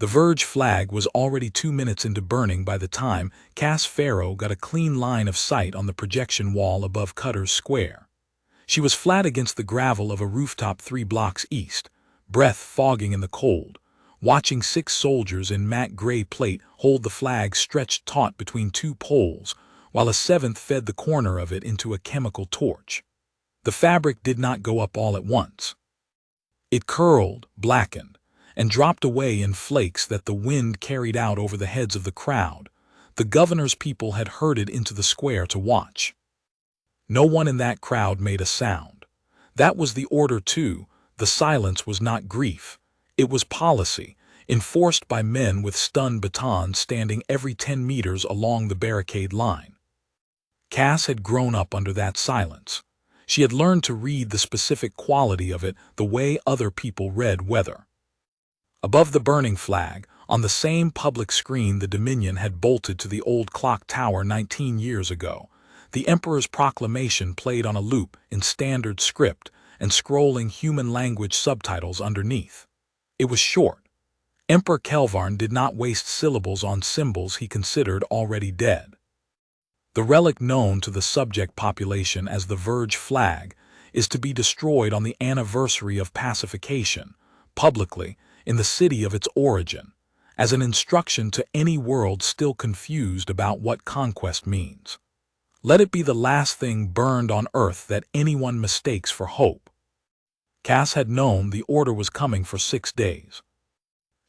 The Verge flag was already 2 minutes into burning by the time Cass Farrow got a clean line of sight on the projection wall above Cutter's Square. She was flat against the gravel of a rooftop 3 blocks east, breath fogging in the cold, watching 6 soldiers in matte gray plate hold the flag stretched taut between 2 poles, while a 7th fed the corner of it into a chemical torch. The fabric did not go up all at once. It curled, blackened, and dropped away in flakes that the wind carried out over the heads of the crowd. The governor's people had herded into the square to watch. No one in that crowd made a sound. That was the order too. The silence was not grief. It was policy, enforced by men with stun batons standing every 10 meters along the barricade line. Cass had grown up under that silence. She had learned to read the specific quality of it the way other people read weather. Above the burning flag, on the same public screen the Dominion had bolted to the old clock tower 19 years ago, the Emperor's proclamation played on a loop in standard script and scrolling human language subtitles underneath. It was short. Emperor Kelvarn did not waste syllables on symbols he considered already dead. The relic known to the subject population as the Verge flag is to be destroyed on the anniversary of pacification, publicly, in the city of its origin, as an instruction to any world still confused about what conquest means. Let it be the last thing burned on earth that anyone mistakes for hope. Cass had known the order was coming for 6 days.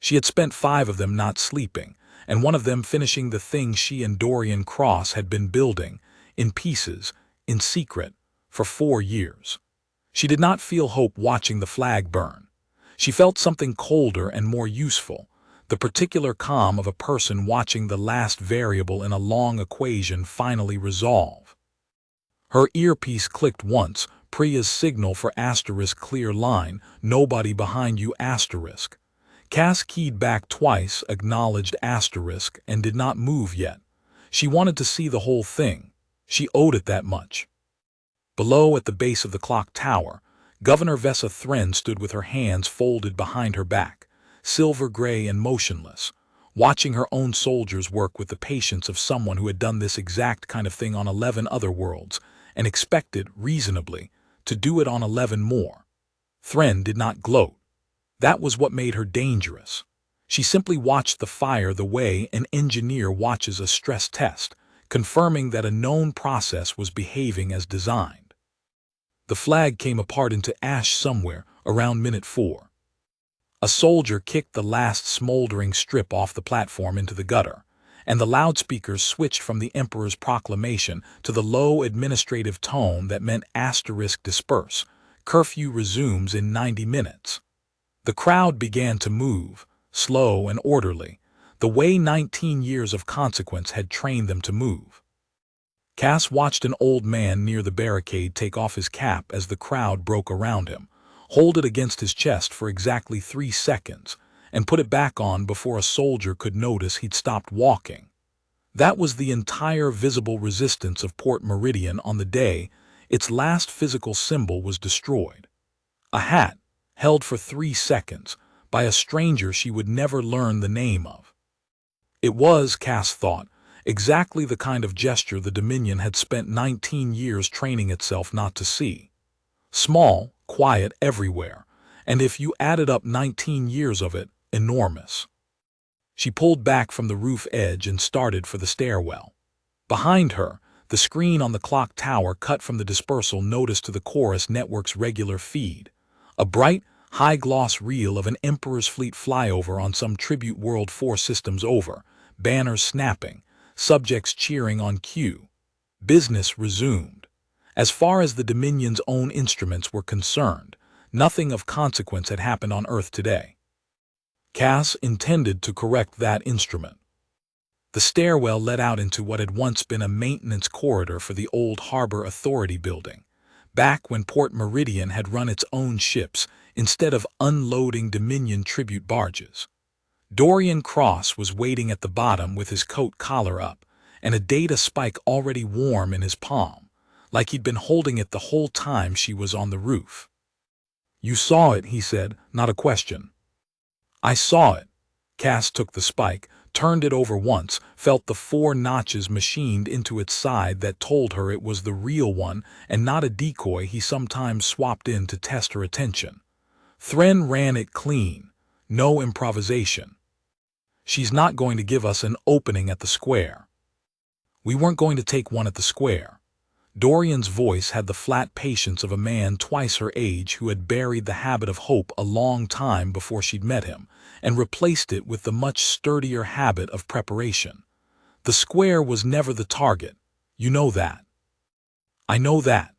She had spent 5 of them not sleeping, and one of them finishing the thing she and Dorian Cross had been building, in pieces, in secret, for 4 years. She did not feel hope watching the flag burn. She felt something colder and more useful, the particular calm of a person watching the last variable in a long equation finally resolve. Her earpiece clicked once, Priya's signal for asterisk clear line, nobody behind you asterisk. Cass keyed back twice, acknowledged asterisk, and did not move yet. She wanted to see the whole thing. She owed it that much. Below, at the base of the clock tower, Governor Vesa Thren stood with her hands folded behind her back, silver gray and motionless, watching her own soldiers work with the patience of someone who had done this exact kind of thing on 11 other worlds and expected, reasonably, to do it on 11 more. Thren did not gloat. That was what made her dangerous. She simply watched the fire the way an engineer watches a stress test, confirming that a known process was behaving as designed. The flag came apart into ash somewhere around minute 4. A soldier kicked the last smoldering strip off the platform into the gutter, and the loudspeakers switched from the Emperor's proclamation to the low administrative tone that meant asterisk disperse, curfew resumes in 90 minutes. The crowd began to move, slow and orderly, the way 19 years of consequence had trained them to move. Cass watched an old man near the barricade take off his cap as the crowd broke around him, hold it against his chest for exactly 3 seconds, and put it back on before a soldier could notice he'd stopped walking. That was the entire visible resistance of Port Meridian on the day its last physical symbol was destroyed. A hat, held for 3 seconds, by a stranger she would never learn the name of. It was, Cass thought, exactly the kind of gesture the Dominion had spent 19 years training itself not to see. Small, quiet everywhere, and if you added up 19 years of it, enormous. She pulled back from the roof edge and started for the stairwell. Behind her, the screen on the clock tower cut from the dispersal notice to the chorus network's regular feed, a bright, high-gloss reel of an Emperor's Fleet flyover on some tribute world 4 systems over, banners snapping, subjects cheering on cue. Business resumed. As far as the Dominion's own instruments were concerned, nothing of consequence had happened on Earth today. Cass intended to correct that instrument. The stairwell led out into what had once been a maintenance corridor for the old Harbor Authority building, back when Port Meridian had run its own ships instead of unloading Dominion tribute barges. Dorian Cross was waiting at the bottom with his coat collar up and a data spike already warm in his palm, like he'd been holding it the whole time she was on the roof. "You saw it," he said, not a question. "I saw it." Cass took the spike, turned it over once, felt the 4 notches machined into its side that told her it was the real one and not a decoy he sometimes swapped in to test her attention. Thren ran it clean. No improvisation. She's not going to give us an opening at the square. We weren't going to take one at the square. Dorian's voice had the flat patience of a man twice her age who had buried the habit of hope a long time before she'd met him, and replaced it with the much sturdier habit of preparation. The square was never the target. You know that. I know that.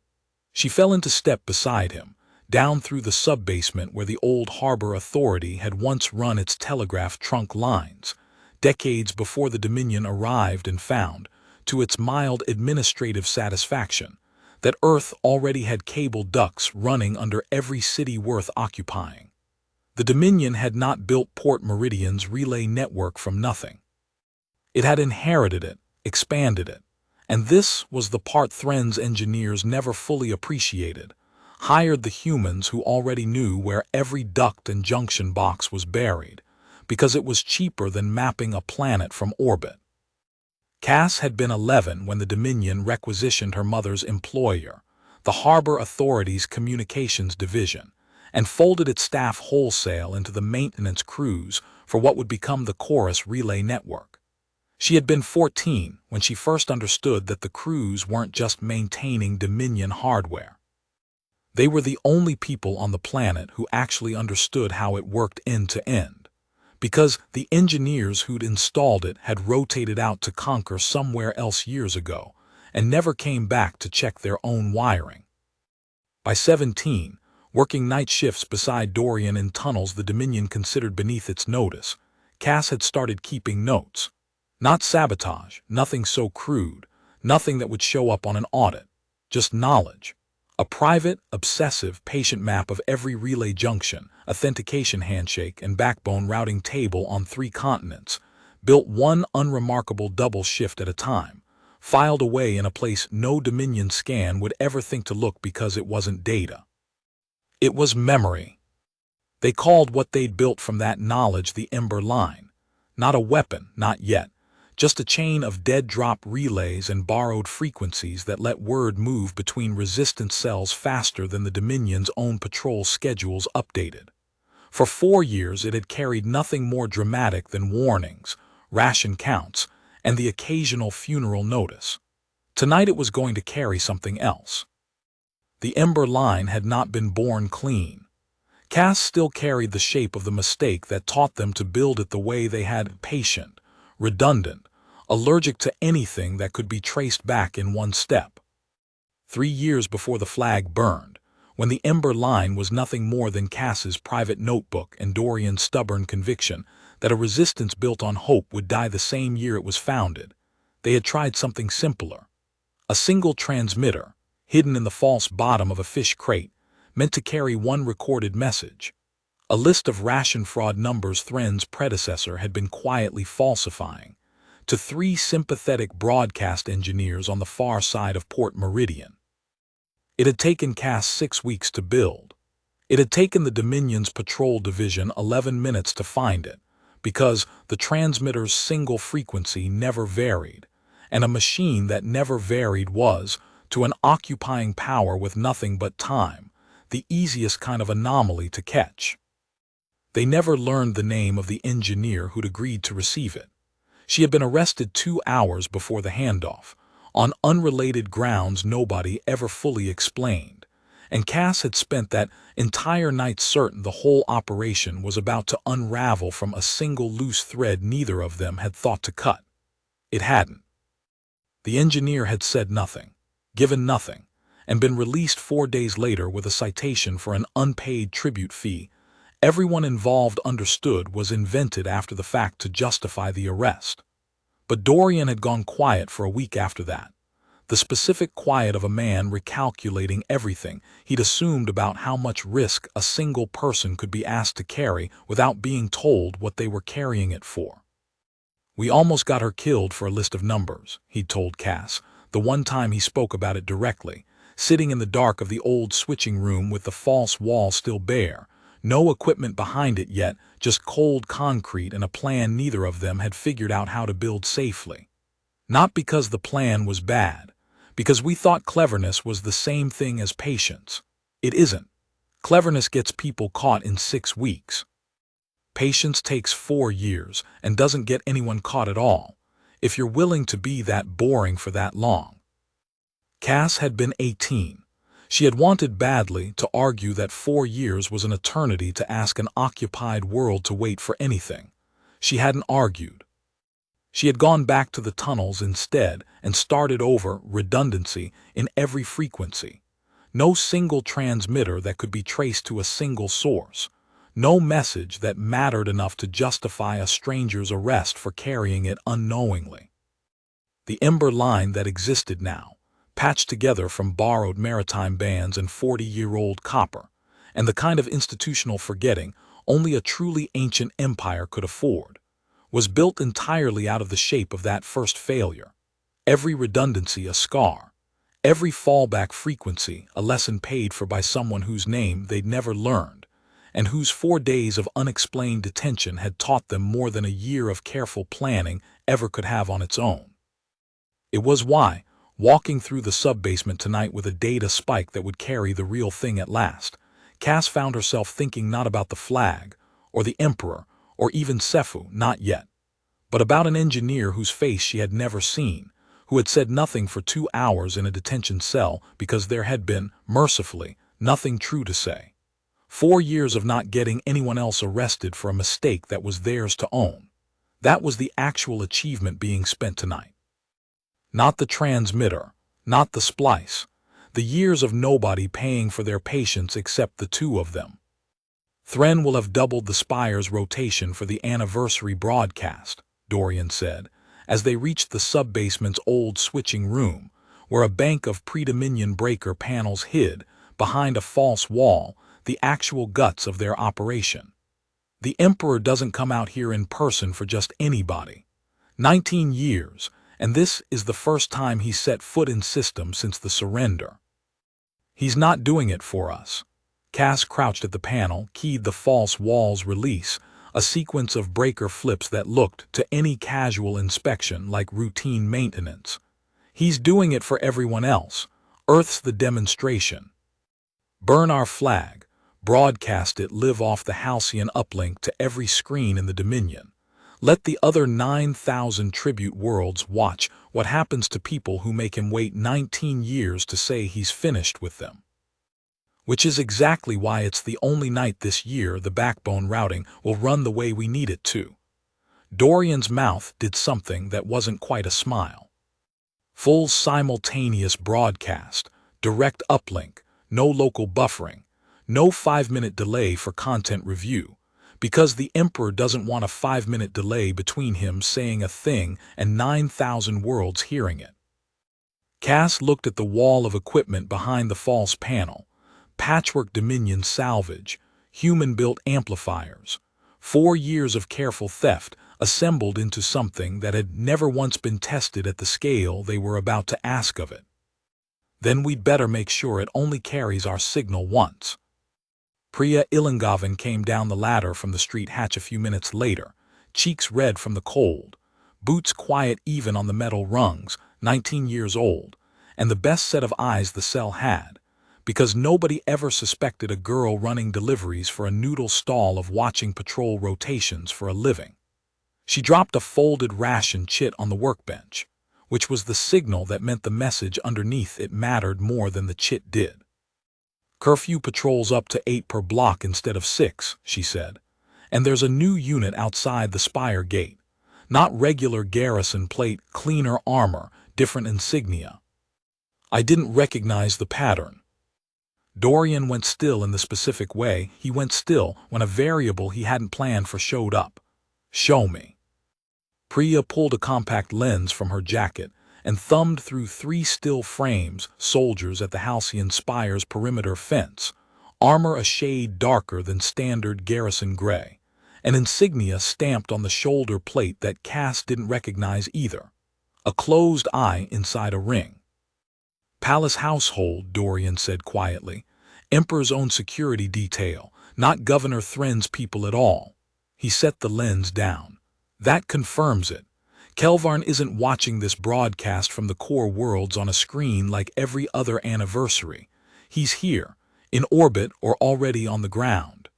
She fell into step beside him, down through the sub-basement where the old Harbor Authority had once run its telegraph trunk lines, decades before the Dominion arrived and found, to its mild administrative satisfaction, that Earth already had cable ducts running under every city worth occupying. The Dominion had not built Port Meridian's relay network from nothing. It had inherited it, expanded it, and this was the part Thren's engineers never fully appreciated, hired the humans who already knew where every duct and junction box was buried, because it was cheaper than mapping a planet from orbit. Cass had been 11 when the Dominion requisitioned her mother's employer, the Harbor Authority's Communications Division, and folded its staff wholesale into the maintenance crews for what would become the Chorus Relay Network. She had been 14 when she first understood that the crews weren't just maintaining Dominion hardware. They were the only people on the planet who actually understood how it worked end to end, because the engineers who'd installed it had rotated out to conquer somewhere else years ago and never came back to check their own wiring. By 17, working night shifts beside Dorian in tunnels the Dominion considered beneath its notice, Cass had started keeping notes. Not sabotage, nothing so crude, nothing that would show up on an audit, just knowledge. A private, obsessive, patient map of every relay junction, authentication handshake, and backbone routing table on 3 continents, built one unremarkable double shift at a time, filed away in a place no Dominion scan would ever think to look because it wasn't data. It was memory. They called what they'd built from that knowledge the Ember Line. Not a weapon, not yet. Just a chain of dead-drop relays and borrowed frequencies that let word move between resistance cells faster than the Dominion's own patrol schedules updated. For 4 years it had carried nothing more dramatic than warnings, ration counts, and the occasional funeral notice. Tonight it was going to carry something else. The Ember Line had not been born clean. Cass still carried the shape of the mistake that taught them to build it the way they had: patient, redundant, allergic to anything that could be traced back in one step. 3 years before the flag burned, when the Ember Line was nothing more than Cass's private notebook and Dorian's stubborn conviction that a resistance built on hope would die the same year it was founded, they had tried something simpler. A single transmitter, hidden in the false bottom of a fish crate, meant to carry one recorded message. A list of ration fraud numbers Thren's predecessor had been quietly falsifying, to 3 sympathetic broadcast engineers on the far side of Port Meridian. It had taken Cass 6 weeks to build. It had taken the Dominion's patrol division 11 minutes to find it, because the transmitter's single frequency never varied, and a machine that never varied was, to an occupying power with nothing but time, the easiest kind of anomaly to catch. They never learned the name of the engineer who'd agreed to receive it. She had been arrested 2 hours before the handoff, on unrelated grounds nobody ever fully explained, and Cass had spent that entire night certain the whole operation was about to unravel from a single loose thread neither of them had thought to cut. It hadn't. The engineer had said nothing, given nothing, and been released 4 days later with a citation for an unpaid tribute fee everyone involved understood was invented after the fact to justify the arrest. But Dorian had gone quiet for a week after that, the specific quiet of a man recalculating everything he'd assumed about how much risk a single person could be asked to carry without being told what they were carrying it for. "We almost got her killed for a list of numbers," he'd told Cass, the one time he spoke about it directly, sitting in the dark of the old switching room with the false wall still bare, No equipment behind it yet, just cold concrete and a plan neither of them had figured out how to build safely. Not because the plan was bad, because we thought cleverness was the same thing as patience. It isn't. Cleverness gets people caught in 6 weeks. Patience takes 4 years and doesn't get anyone caught at all, if you're willing to be that boring for that long. Cass had been 18. She had wanted badly to argue that 4 years was an eternity to ask an occupied world to wait for anything. She hadn't argued. She had gone back to the tunnels instead and started over redundancy in every frequency. No single transmitter that could be traced to a single source. No message that mattered enough to justify a stranger's arrest for carrying it unknowingly. The ember line that existed now, patched together from borrowed maritime bands and 40-year-old copper, and the kind of institutional forgetting only a truly ancient empire could afford, was built entirely out of the shape of that first failure. Every redundancy a scar, every fallback frequency a lesson paid for by someone whose name they'd never learned, and whose 4 days of unexplained detention had taught them more than a year of careful planning ever could have on its own. It was why, walking through the sub-basement tonight with a data spike that would carry the real thing at last, Cass found herself thinking not about the flag, or the Emperor, or even Sefu, not yet, but about an engineer whose face she had never seen, who had said nothing for 2 hours in a detention cell because there had been, mercifully, nothing true to say. 4 years of not getting anyone else arrested for a mistake that was theirs to own. That was the actual achievement being spent tonight. Not the transmitter, not the splice, the years of nobody paying for their patience except the 2 of them. Thren will have doubled the Spire's rotation for the anniversary broadcast, Dorian said, as they reached the sub-basement's old switching room, where a bank of pre-Dominion breaker panels hid, behind a false wall, the actual guts of their operation. The Emperor doesn't come out here in person for just anybody. 19 years, and this is the first time he's set foot in system since the surrender. He's not doing it for us. Cass crouched at the panel, keyed the false wall's release, a sequence of breaker flips that looked, to any casual inspection, like routine maintenance. He's doing it for everyone else. Earth's the demonstration. Burn our flag. Broadcast it live off the halcyon uplink to every screen in the Dominion. Let the other 9,000 tribute worlds watch what happens to people who make him wait 19 years to say he's finished with them. Which is exactly why it's the only night this year the backbone routing will run the way we need it to. Dorian's mouth did something that wasn't quite a smile. Full simultaneous broadcast, direct uplink, no local buffering, no 5-minute delay for content review, because the Emperor doesn't want a 5-minute delay between him saying a thing and 9,000 worlds hearing it. Cass looked at the wall of equipment behind the false panel, patchwork Dominion salvage, human-built amplifiers, 4 years of careful theft assembled into something that had never once been tested at the scale they were about to ask of it. Then we'd better make sure it only carries our signal once. Priya Ilangavan came down the ladder from the street hatch a few minutes later, cheeks red from the cold, boots quiet even on the metal rungs, 19 years old, and the best set of eyes the cell had, because nobody ever suspected a girl running deliveries for a noodle stall of watching patrol rotations for a living. She dropped a folded ration chit on the workbench, which was the signal that meant the message underneath it mattered more than the chit did. Curfew patrols up to 8 per block instead of 6, she said, and there's a new unit outside the Spire gate. Not regular garrison plate, cleaner armor, different insignia. I didn't recognize the pattern. Dorian went still in the specific way he went still when a variable he hadn't planned for showed up. Show me. Priya pulled a compact lens from her jacket and thumbed through 3 still frames, soldiers at the Halcyon Spire's perimeter fence, armor a shade darker than standard garrison gray, an insignia stamped on the shoulder plate that Cass didn't recognize either, a closed eye inside a ring. Palace household, Dorian said quietly, Emperor's own security detail, Not Governor Thren's people at all. He set the lens down. That confirms it. Kelvarn isn't watching this broadcast from the core worlds on a screen like every other anniversary. He's here, in orbit or already on the ground.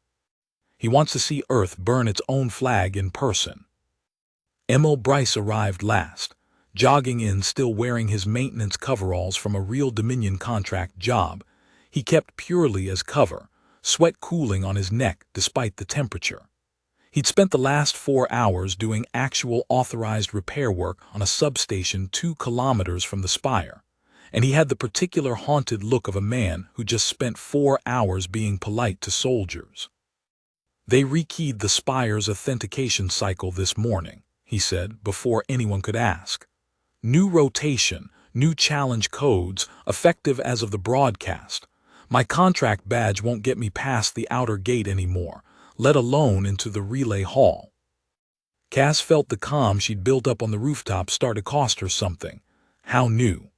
He wants to see Earth burn its own flag in person. Emil Bryce arrived last, jogging in still wearing his maintenance coveralls from a real Dominion contract job. He kept purely as cover, sweat cooling on his neck despite the temperature. He'd spent the last 4 hours doing actual authorized repair work on a substation 2 kilometers from the spire, and he had the particular haunted look of a man who just spent 4 hours being polite to soldiers. They rekeyed the spire's authentication cycle this morning, he said, before anyone could ask. New rotation, new challenge codes, effective as of the broadcast. My contract badge won't get me past the outer gate anymore, let alone into the relay hall. Cass felt the calm she'd built up on the rooftop start to cost her something. How new?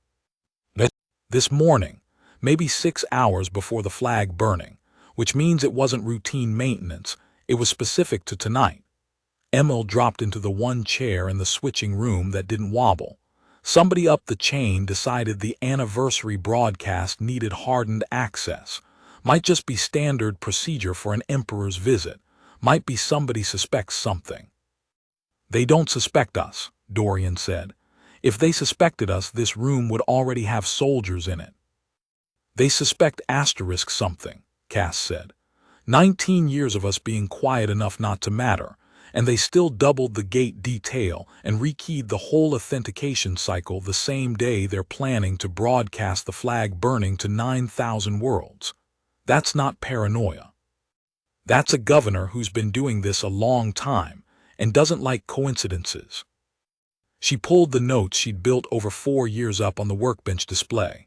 This morning, maybe 6 hours before the flag burning, which means it wasn't routine maintenance, it was specific to tonight. Emil dropped into the one chair in the switching room that didn't wobble. Somebody up the chain decided the anniversary broadcast needed hardened access. Might just be standard procedure for an emperor's visit. Might be somebody suspects something. They don't suspect us, Dorian said. If they suspected us, this room would already have soldiers in it. They suspect asterisk something, Cass said. 19 years of us being quiet enough not to matter, and they still doubled the gate detail and rekeyed the whole authentication cycle the same day they're planning to broadcast the flag burning to 9,000 worlds. That's not paranoia. That's a governor who's been doing this a long time and doesn't like coincidences. She pulled the notes she'd built over 4 years up on the workbench display.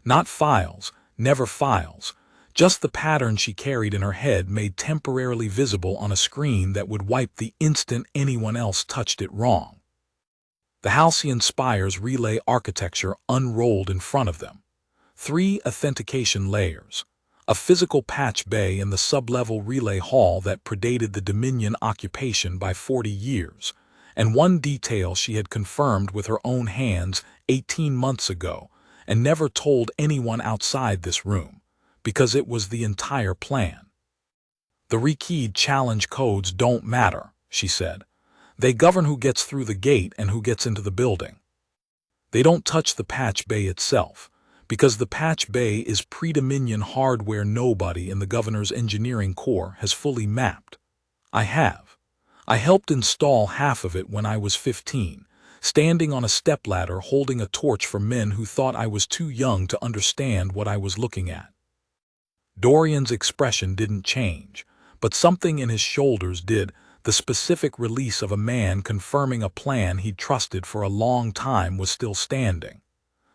Not files, never files, just the pattern she carried in her head made temporarily visible on a screen that would wipe the instant anyone else touched it wrong. The Halcyon Spire's relay architecture unrolled in front of them. 3 authentication layers. A physical patch bay in the sublevel relay hall that predated the Dominion occupation by 40 years, and one detail she had confirmed with her own hands 18 months ago and never told anyone outside this room, because it was the entire plan. The rekeyed challenge codes don't matter, she said. They govern who gets through the gate and who gets into the building. They don't touch the patch bay itself, because the patch bay is pre-Dominion hardware nobody in the governor's engineering corps has fully mapped. I have. I helped install half of it when I was 15, standing on a stepladder holding a torch for men who thought I was too young to understand what I was looking at. Dorian's expression didn't change, but something in his shoulders did, the specific release of a man confirming a plan he'd trusted for a long time was still standing.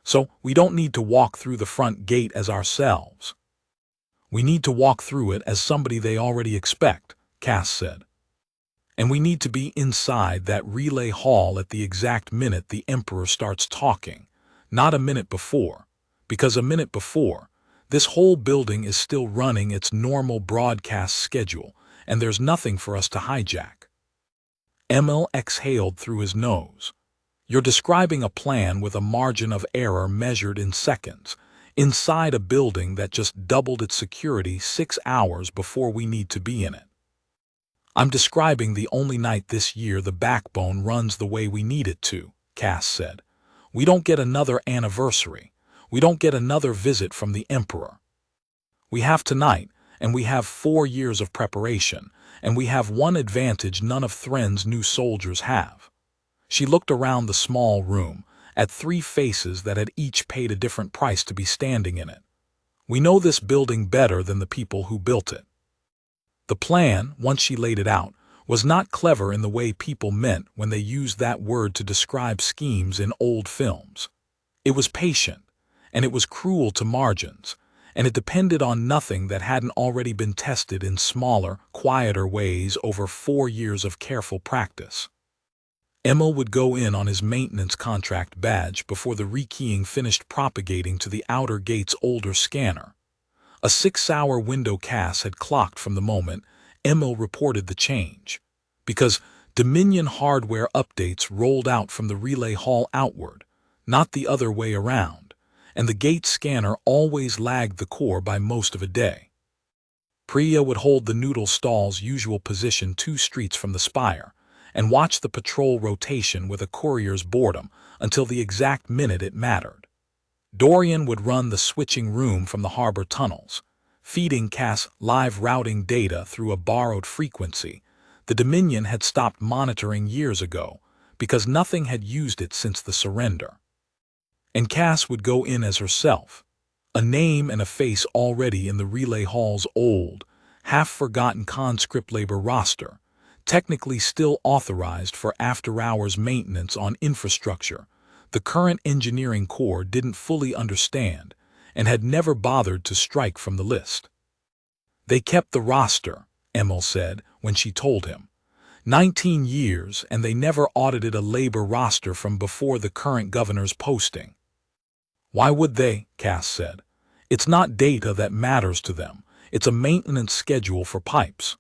So we don't need to walk through the front gate as ourselves. We need to walk through it as somebody they already expect, Cass said. And we need to be inside that relay hall at the exact minute the Emperor starts talking, not a minute before, because a minute before, this whole building is still running its normal broadcast schedule, and there's nothing for us to hijack. Emil exhaled through his nose. You're describing a plan with a margin of error measured in seconds, inside a building that just doubled its security 6 hours before we need to be in it. I'm describing the only night this year the backbone runs the way we need it to, Cass said. We don't get another anniversary. We don't get another visit from the Emperor. We have tonight, and we have 4 years of preparation, and we have one advantage none of Thren's new soldiers have. She looked around the small room, at 3 faces that had each paid a different price to be standing in it. We know this building better than the people who built it. The plan, once she laid it out, was not clever in the way people meant when they used that word to describe schemes in old films. It was patient, and it was cruel to margins, and it depended on nothing that hadn't already been tested in smaller, quieter ways over 4 years of careful practice. Emil would go in on his maintenance contract badge before the rekeying finished propagating to the outer gate's older scanner. A 6-hour window Cass had clocked from the moment Emil reported the change, because Dominion hardware updates rolled out from the relay hall outward, not the other way around, and the gate scanner always lagged the core by most of a day. Priya would hold the noodle stall's usual position 2 streets from the spire, and watch the patrol rotation with a courier's boredom until the exact minute it mattered. Dorian would run the switching room from the harbor tunnels, feeding Cass live routing data through a borrowed frequency the Dominion had stopped monitoring years ago because nothing had used it since the surrender. And Cass would go in as herself, a name and a face already in the relay hall's old, half-forgotten conscript labor roster, technically still authorized for after-hours maintenance on infrastructure the current engineering corps didn't fully understand and had never bothered to strike from the list. They kept the roster, Emil said when she told him. 19 years, and they never audited a labor roster from before the current governor's posting. Why would they? Cass said. It's not data that matters to them. It's a maintenance schedule for pipes.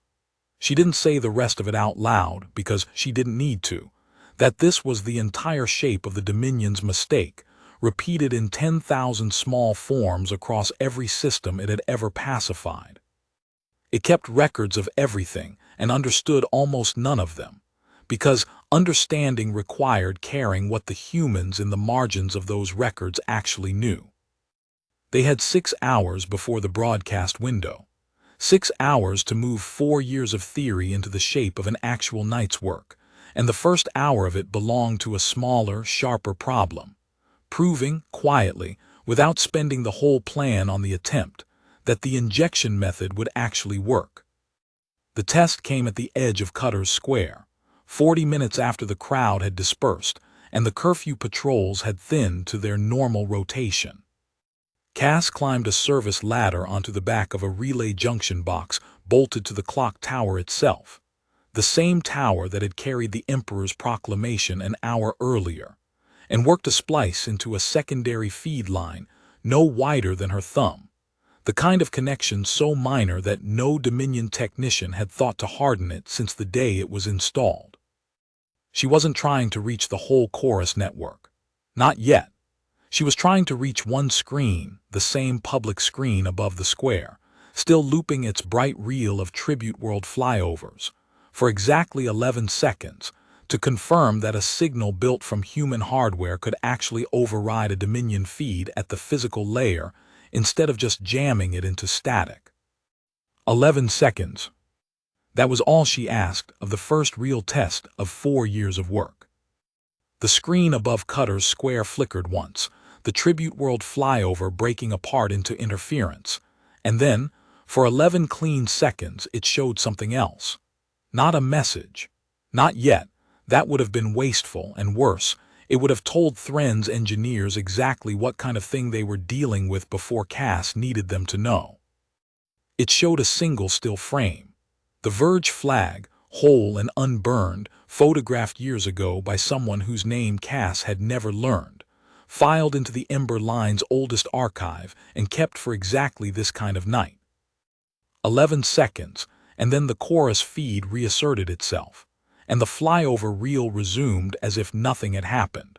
She didn't say the rest of it out loud because she didn't need to. That this was the entire shape of the Dominion's mistake, repeated in 10,000 small forms across every system it had ever pacified. It kept records of everything and understood almost none of them, because understanding required caring what the humans in the margins of those records actually knew. They had 6 hours before the broadcast window, 6 hours to move 4 years of theory into the shape of an actual night's work, and the first hour of it belonged to a smaller, sharper problem, proving, quietly, without spending the whole plan on the attempt, that the injection method would actually work. The test came at the edge of Cutter's Square, 40 minutes after the crowd had dispersed and the curfew patrols had thinned to their normal rotation. Cass climbed a service ladder onto the back of a relay junction box bolted to the clock tower itself, the same tower that had carried the Emperor's proclamation an hour earlier, and worked a splice into a secondary feed line no wider than her thumb, the kind of connection so minor that no Dominion technician had thought to harden it since the day it was installed. She wasn't trying to reach the whole chorus network. Not yet. She was trying to reach one screen, the same public screen above the square, still looping its bright reel of Tribute World flyovers, for exactly 11 seconds, to confirm that a signal built from human hardware could actually override a Dominion feed at the physical layer instead of just jamming it into static. 11 seconds. That was all she asked of the first real test of 4 years of work. The screen above Cutter's Square flickered once, the Tribute World flyover breaking apart into interference, and then, for 11 clean seconds, it showed something else. Not a message. Not yet. That would have been wasteful, and worse, it would have told Thren's engineers exactly what kind of thing they were dealing with before Cass needed them to know. It showed a single still frame. The Verge flag, whole and unburned, photographed years ago by someone whose name Cass had never learned, filed into the Ember Line's oldest archive and kept for exactly this kind of night. 11 seconds, and then the chorus feed reasserted itself, and the flyover reel resumed as if nothing had happened.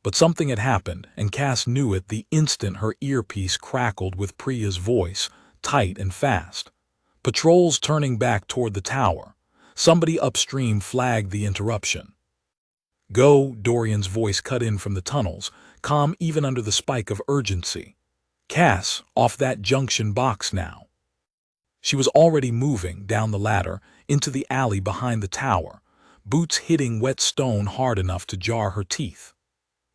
But something had happened, and Cass knew it the instant her earpiece crackled with Priya's voice, tight and fast. Patrols turning back toward the tower. Somebody upstream flagged the interruption. Go, Dorian's voice cut in from the tunnels, calm even under the spike of urgency. Cass, off that junction box now. She was already moving down the ladder into the alley behind the tower, boots hitting wet stone hard enough to jar her teeth.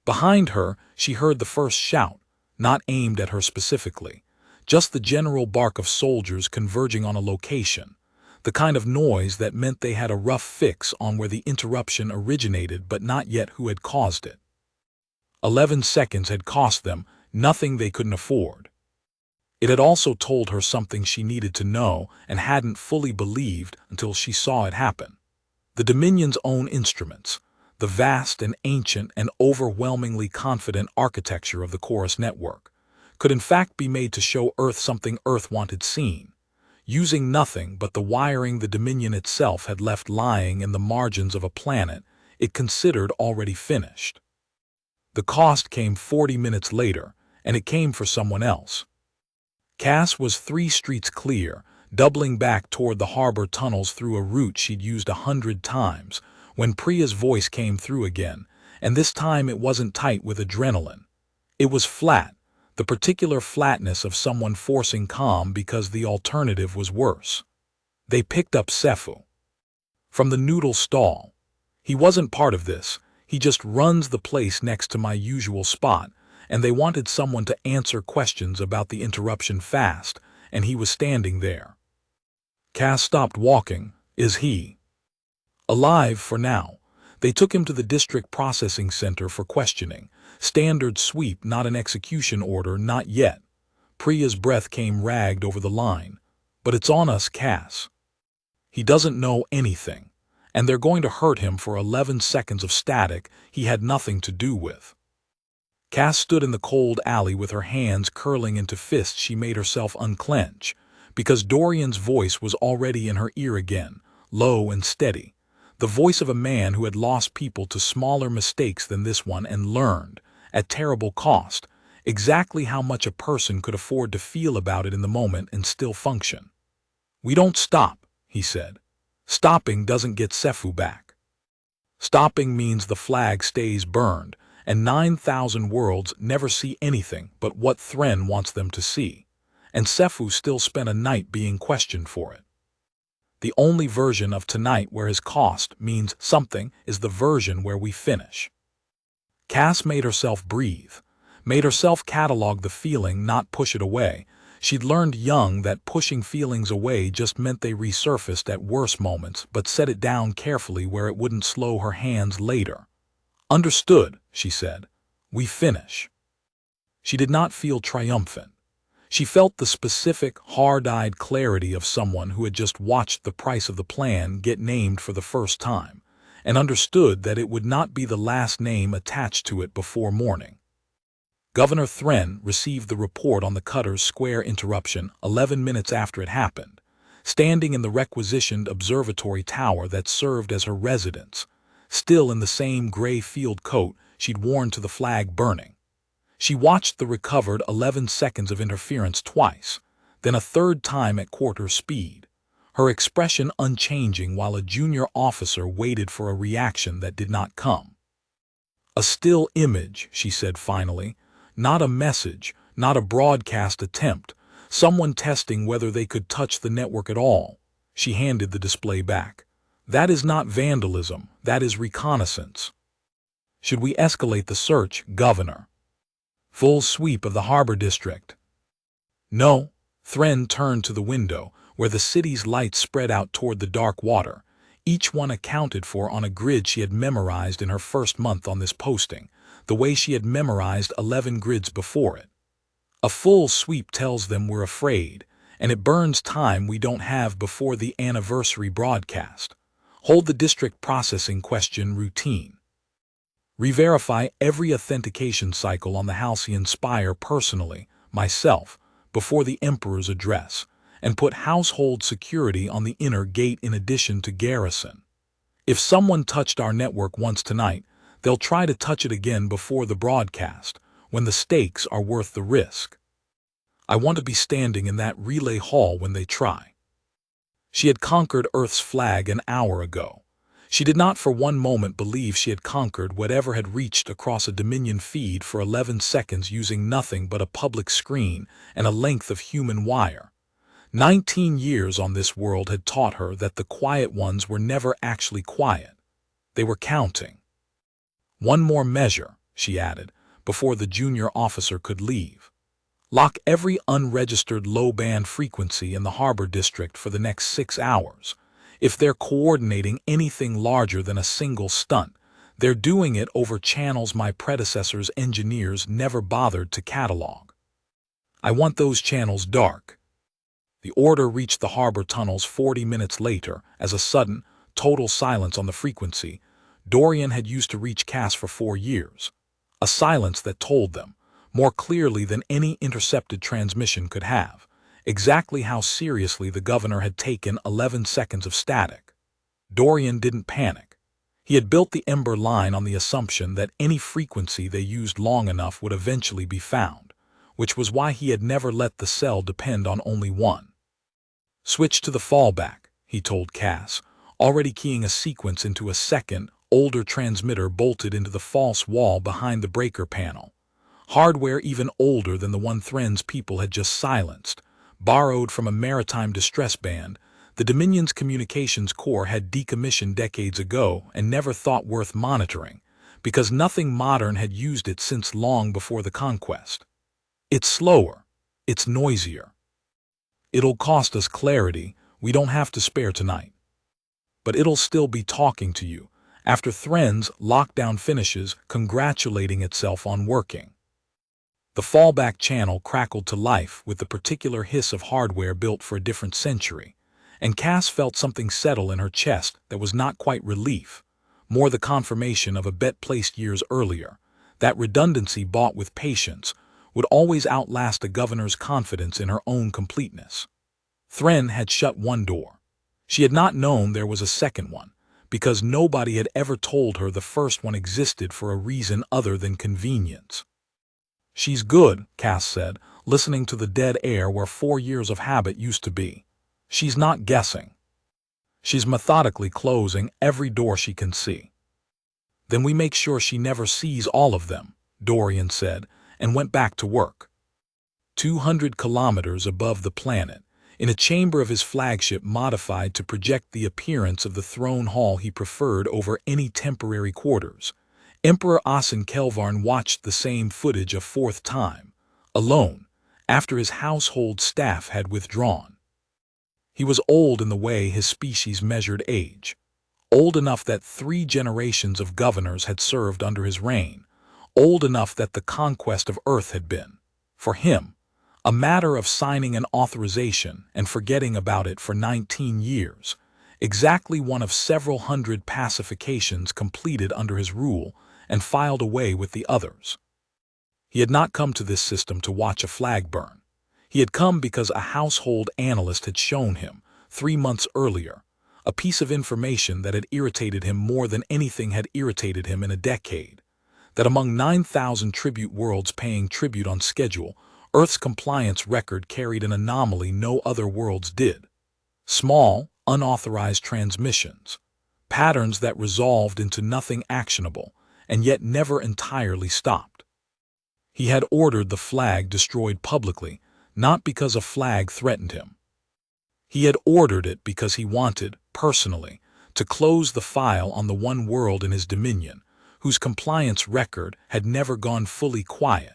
Behind her, she heard the first shout, not aimed at her specifically, just the general bark of soldiers converging on a location, the kind of noise that meant they had a rough fix on where the interruption originated but not yet who had caused it. 11 seconds had cost them nothing they couldn't afford. It had also told her something she needed to know and hadn't fully believed until she saw it happen. The Dominion's own instruments, the vast and ancient and overwhelmingly confident architecture of the chorus network, could in fact be made to show Earth something Earth wanted seen, using nothing but the wiring the Dominion itself had left lying in the margins of a planet it considered already finished. The cost came 40 minutes later, and it came for someone else. Cass was 3 streets clear, doubling back toward the harbor tunnels through a route she'd used 100 times, when Priya's voice came through again, and this time it wasn't tight with adrenaline. It was flat, the particular flatness of someone forcing calm because the alternative was worse. They picked up Sefu from the noodle stall. He wasn't part of this, he just runs the place next to my usual spot, and they wanted someone to answer questions about the interruption fast, and he was standing there. Cass stopped walking. Is he alive for now? They took him to the district processing center for questioning. Standard sweep, not an execution order, not yet. Priya's breath came ragged over the line. But it's on us, Cass. He doesn't know anything, and they're going to hurt him for 11 seconds of static he had nothing to do with. Cass stood in the cold alley with her hands curling into fists. She made herself unclench, because Dorian's voice was already in her ear again, low and steady. The voice of a man who had lost people to smaller mistakes than this one and learned, at terrible cost, exactly how much a person could afford to feel about it in the moment and still function. "We don't stop," he said. "Stopping doesn't get Sefu back. Stopping means the flag stays burned, and 9,000 worlds never see anything but what Thren wants them to see, and Sefu still spent a night being questioned for it. The only version of tonight where his cost means something is the version where we finish." Cass made herself breathe, made herself catalog the feeling, not push it away. She'd learned young that pushing feelings away just meant they resurfaced at worse moments, but set it down carefully where it wouldn't slow her hands later. "Understood," she said. "We finish." She did not feel triumphant. She felt the specific, hard-eyed clarity of someone who had just watched the price of the plan get named for the first time, and understood that it would not be the last name attached to it before morning. Governor Thren received the report on the cutter's square interruption 11 minutes after it happened, standing in the requisitioned observatory tower that served as her residence, still in the same gray field coat she'd worn to the flag burning. She watched the recovered 11 seconds of interference twice, then a third time at quarter speed, her expression unchanging while a junior officer waited for a reaction that did not come. "A still image," she said finally, "not a message, not a broadcast attempt, someone testing whether they could touch the network at all." She handed the display back. "That is not vandalism, that is reconnaissance." "Should we escalate the search, Governor? Full sweep of the harbor district?" "No." Thren turned to the window, where the city's lights spread out toward the dark water, each one accounted for on a grid she had memorized in her first month on this posting, the way she had memorized 11 grids before it. "A full sweep tells them we're afraid, and it burns time we don't have before the anniversary broadcast. Hold the district processing question routine. Re-verify every authentication cycle on the Halcyon Spire personally, myself, before the Emperor's address, and put household security on the inner gate in addition to garrison. If someone touched our network once tonight, they'll try to touch it again before the broadcast, when the stakes are worth the risk. I want to be standing in that relay hall when they try." She had conquered Earth's flag an hour ago. She did not for one moment believe she had conquered whatever had reached across a Dominion feed for 11 seconds using nothing but a public screen and a length of human wire. 19 years on this world had taught her that the quiet ones were never actually quiet. They were counting. "One more measure," she added, before the junior officer could leave. "Lock every unregistered low-band frequency in the harbor district for the next 6 hours. If they're coordinating anything larger than a single stunt, they're doing it over channels my predecessor's engineers never bothered to catalog. I want those channels dark." The order reached the harbor tunnels 40 minutes later as a sudden, total silence on the frequency Dorian had used to reach Cass for 4 years. A silence that told them, more clearly than any intercepted transmission could have, exactly how seriously the governor had taken 11 seconds of static. Dorian didn't panic. He had built the Ember line on the assumption that any frequency they used long enough would eventually be found, which was why he had never let the cell depend on only one. "Switch to the fallback," he told Cass, already keying a sequence into a second, older transmitter bolted into the false wall behind the breaker panel. Hardware even older than the one Thren's people had just silenced, borrowed from a maritime distress band. The Dominion's communications core had decommissioned decades ago and never thought worth monitoring, because nothing modern had used it since long before the conquest. "It's slower. It's noisier. It'll cost us clarity we don't have to spare tonight. But it'll still be talking to you, after Thren's lockdown finishes, congratulating itself on working." The fallback channel crackled to life with the particular hiss of hardware built for a different century, and Cass felt something settle in her chest that was not quite relief, more the confirmation of a bet placed years earlier, that redundancy bought with patience would always outlast a governor's confidence in her own completeness. Thren had shut one door. She had not known there was a second one, because nobody had ever told her the first one existed for a reason other than convenience. "She's good," Cass said, listening to the dead air where 4 years of habit used to be. "She's not guessing. She's methodically closing every door she can see." "Then we make sure she never sees all of them," Dorian said, and went back to work. 200 kilometers above the planet, in a chamber of his flagship modified to project the appearance of the throne hall he preferred over any temporary quarters, Emperor Asen Kelvarn watched the same footage a fourth time, alone, after his household staff had withdrawn. He was old in the way his species measured age, old enough that 3 generations of governors had served under his reign, old enough that the conquest of Earth had been, for him, a matter of signing an authorization and forgetting about it for 19 years, exactly one of several hundred pacifications completed under his rule and filed away with the others. He had not come to this system to watch a flag burn. He had come because a household analyst had shown him, 3 months earlier, a piece of information that had irritated him more than anything had irritated him in a decade, that among 9,000 tribute worlds paying tribute on schedule, Earth's compliance record carried an anomaly no other worlds did. Small, unauthorized transmissions, patterns that resolved into nothing actionable, and yet never entirely stopped. He had ordered the flag destroyed publicly, not because a flag threatened him. He had ordered it because he wanted, personally, to close the file on the one world in his dominion, whose compliance record had never gone fully quiet,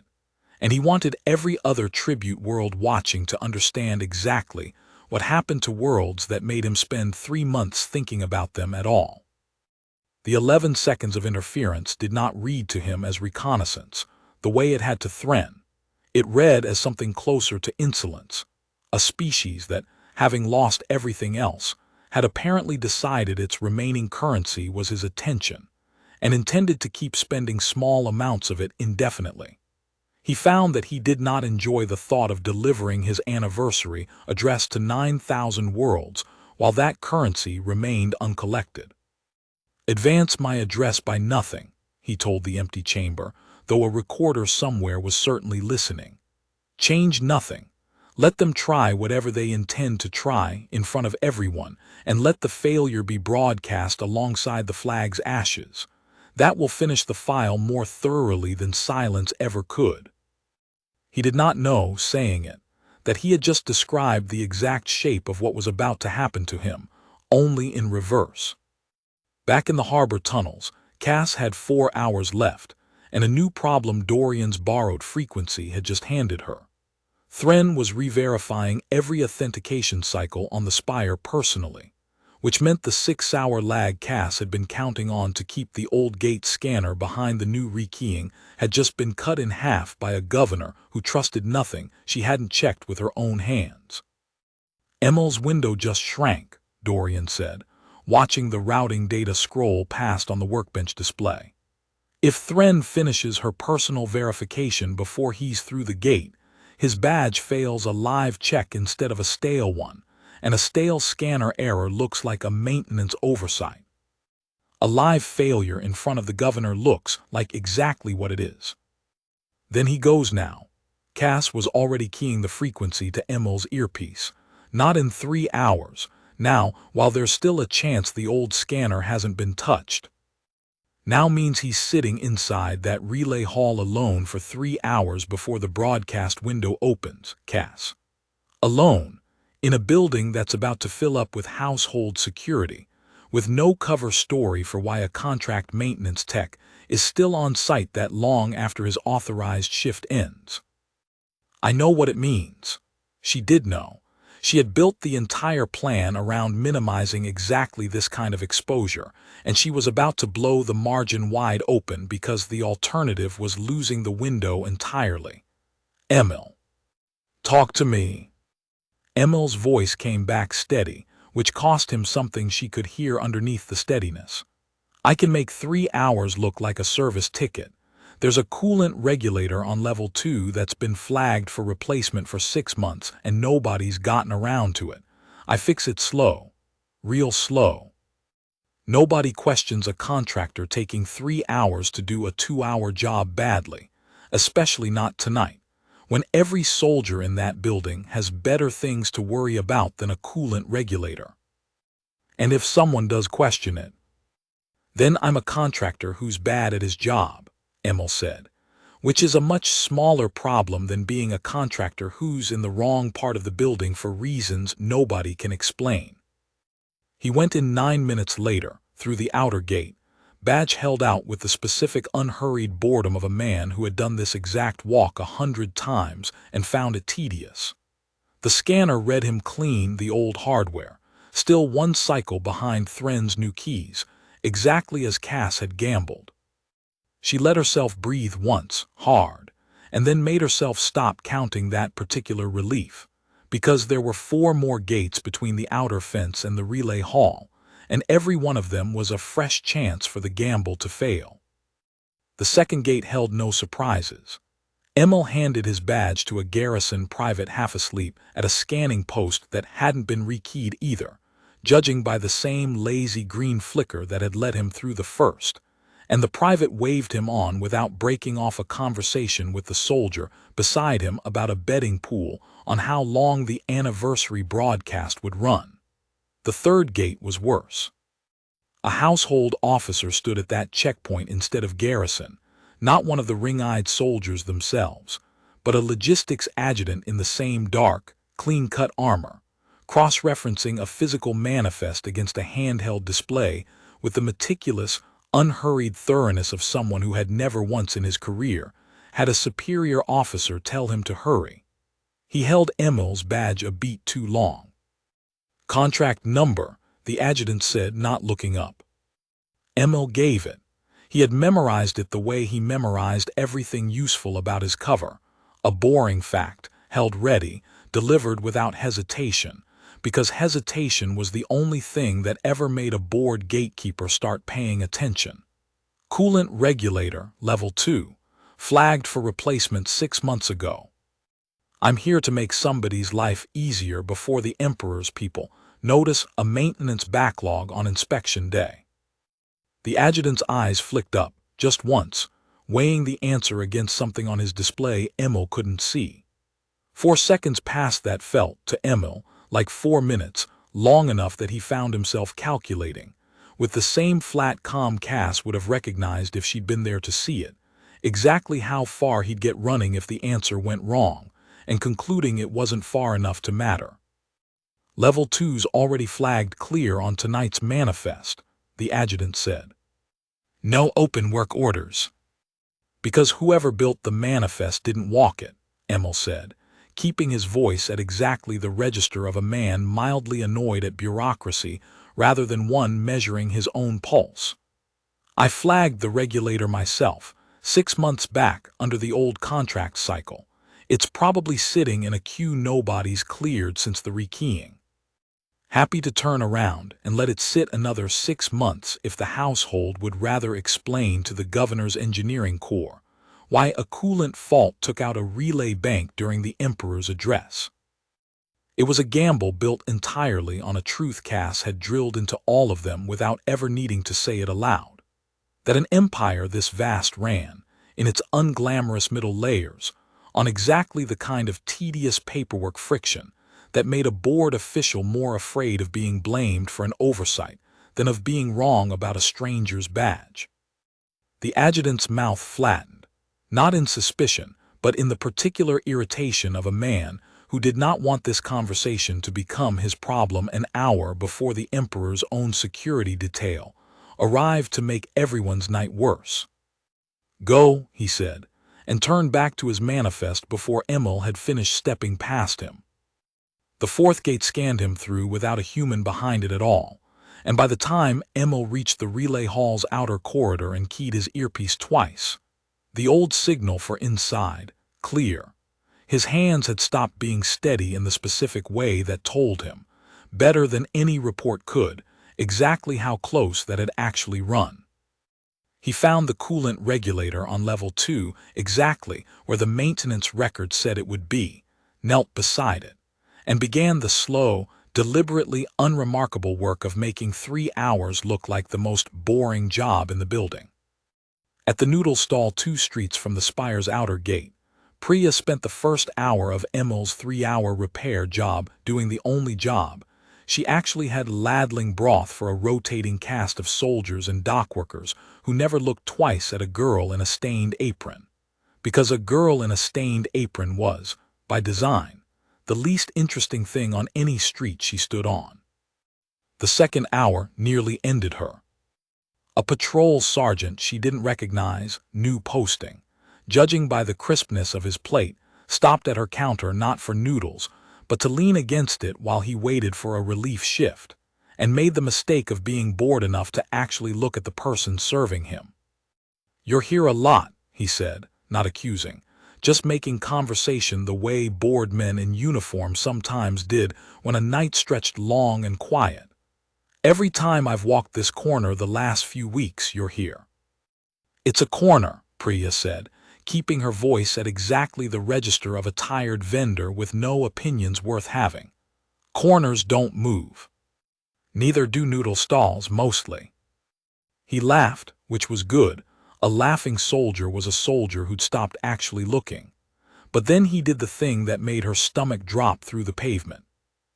and he wanted every other tribute world watching to understand exactly what happened to worlds that made him spend 3 months thinking about them at all. The 11 seconds of interference did not read to him as reconnaissance, the way it had to Thren. It read as something closer to insolence, a species that, having lost everything else, had apparently decided its remaining currency was his attention, and intended to keep spending small amounts of it indefinitely. He found that he did not enjoy the thought of delivering his anniversary addressed to 9,000 worlds while that currency remained uncollected. "Advance my address by nothing," he told the empty chamber, though a recorder somewhere was certainly listening. "Change nothing. Let them try whatever they intend to try in front of everyone, and let the failure be broadcast alongside the flag's ashes. That will finish the file more thoroughly than silence ever could." He did not know, saying it, that he had just described the exact shape of what was about to happen to him, only in reverse. Back in the harbor tunnels, Cass had 4 hours left, and a new problem Dorian's borrowed frequency had just handed her. Thren was re-verifying every authentication cycle on the Spire personally, which meant the 6-hour lag Cass had been counting on to keep the old gate scanner behind the new rekeying had just been cut in half by a governor who trusted nothing she hadn't checked with her own hands. "Emil's window just shrank," Dorian said, watching the routing data scroll past on the workbench display. If Thren finishes her personal verification before he's through the gate, his badge fails a live check instead of a stale one, and a stale scanner error looks like a maintenance oversight. A live failure in front of the governor looks like exactly what it is. Then he goes now. Cass was already keying the frequency to Emil's earpiece. Not in 3 hours. Now, while there's still a chance the old scanner hasn't been touched. Now means he's sitting inside that relay hall alone for 3 hours before the broadcast window opens, Cass. Alone, in a building that's about to fill up with household security, with no cover story for why a contract maintenance tech is still on site that long after his authorized shift ends. I know what it means. She did know. She had built the entire plan around minimizing exactly this kind of exposure, and she was about to blow the margin wide open because the alternative was losing the window entirely. Emil. Talk to me. Emil's voice came back steady, which cost him something she could hear underneath the steadiness. I can make 3 hours look like a service ticket. There's a coolant regulator on level 2 that's been flagged for replacement for 6 months and nobody's gotten around to it. I fix it slow. Real slow. Nobody questions a contractor taking 3 hours to do a 2-hour job badly, especially not tonight, when every soldier in that building has better things to worry about than a coolant regulator. And if someone does question it, then I'm a contractor who's bad at his job, Emil said, which is a much smaller problem than being a contractor who's in the wrong part of the building for reasons nobody can explain. He went in 9 minutes later, through the outer gate, badge held out with the specific unhurried boredom of a man who had done this exact walk 100 times and found it tedious. The scanner read him clean the old hardware, still 1 cycle behind Thren's new keys, exactly as Cass had gambled. She let herself breathe once, hard, and then made herself stop counting that particular relief, because there were 4 more gates between the outer fence and the relay hall, and every one of them was a fresh chance for the gamble to fail. The second gate held no surprises. Emil handed his badge to a garrison private half asleep at a scanning post that hadn't been rekeyed either, judging by the same lazy green flicker that had led him through the first, and the private waved him on without breaking off a conversation with the soldier beside him about a betting pool on how long the anniversary broadcast would run. The third gate was worse. A household officer stood at that checkpoint instead of garrison, not one of the ring-eyed soldiers themselves, but a logistics adjutant in the same dark, clean-cut armor, cross-referencing a physical manifest against a handheld display with the meticulous, unhurried thoroughness of someone who had never once in his career had a superior officer tell him to hurry. He held Emil's badge a beat too long. Contract number, the adjutant said, not looking up. Emil gave it. He had memorized it the way he memorized everything useful about his cover, a boring fact, held ready, delivered without hesitation, because hesitation was the only thing that ever made a bored gatekeeper start paying attention. Coolant regulator, level 2, flagged for replacement 6 months ago. I'm here to make somebody's life easier before the Emperor's people notice a maintenance backlog on inspection day. The adjutant's eyes flicked up, just once, weighing the answer against something on his display Emil couldn't see. 4 seconds past that felt, to Emil, like 4 minutes, long enough that he found himself calculating, with the same flat calm Cass would have recognized if she'd been there to see it, exactly how far he'd get running if the answer went wrong, and concluding it wasn't far enough to matter. Level 2's already flagged clear on tonight's manifest, the adjutant said. No open work orders. Because whoever built the manifest didn't walk it, Emil said, keeping his voice at exactly the register of a man mildly annoyed at bureaucracy rather than one measuring his own pulse. I flagged the regulator myself, 6 months back under the old contract cycle. It's probably sitting in a queue nobody's cleared since the rekeying. happy to turn around and let it sit another 6 months if the household would rather explain to the governor's engineering corps why a coolant fault took out a relay bank during the emperor's address. It was a gamble built entirely on a truth Cass had drilled into all of them without ever needing to say it aloud. That an empire this vast ran, in its unglamorous middle layers, on exactly the kind of tedious paperwork friction that made a board official more afraid of being blamed for an oversight than of being wrong about a stranger's badge. The adjutant's mouth flattened, not in suspicion, but in the particular irritation of a man who did not want this conversation to become his problem an hour before the emperor's own security detail arrived to make everyone's night worse. "Go," he said, and turned back to his manifest before Emil had finished stepping past him. The fourth gate scanned him through without a human behind it at all, and by the time Emil reached the relay hall's outer corridor and keyed his earpiece twice, the old signal for inside, clear, his hands had stopped being steady in the specific way that told him, better than any report could, exactly how close that had actually run. He found the coolant regulator on level 2 exactly where the maintenance record said it would be, knelt beside it, and began the slow, deliberately unremarkable work of making 3 hours look like the most boring job in the building. At the noodle stall 2 streets from the spire's outer gate, Priya spent the first hour of Emil's 3-hour repair job doing the only job. She actually had ladling broth for a rotating cast of soldiers and dockworkers who never looked twice at a girl in a stained apron. Because a girl in a stained apron was, by design, the least interesting thing on any street she stood on. The second hour nearly ended her. A patrol sergeant she didn't recognize, new posting, judging by the crispness of his plate, stopped at her counter not for noodles, but to lean against it while he waited for a relief shift, and made the mistake of being bored enough to actually look at the person serving him. "You're here a lot," he said, not accusing, just making conversation the way bored men in uniform sometimes did when a night stretched long and quiet. "Every time I've walked this corner the last few weeks, you're here." "It's a corner," Priya said, keeping her voice at exactly the register of a tired vendor with no opinions worth having. "Corners don't move. Neither do noodle stalls, mostly." He laughed, which was good. A laughing soldier was a soldier who'd stopped actually looking. But then he did the thing that made her stomach drop through the pavement.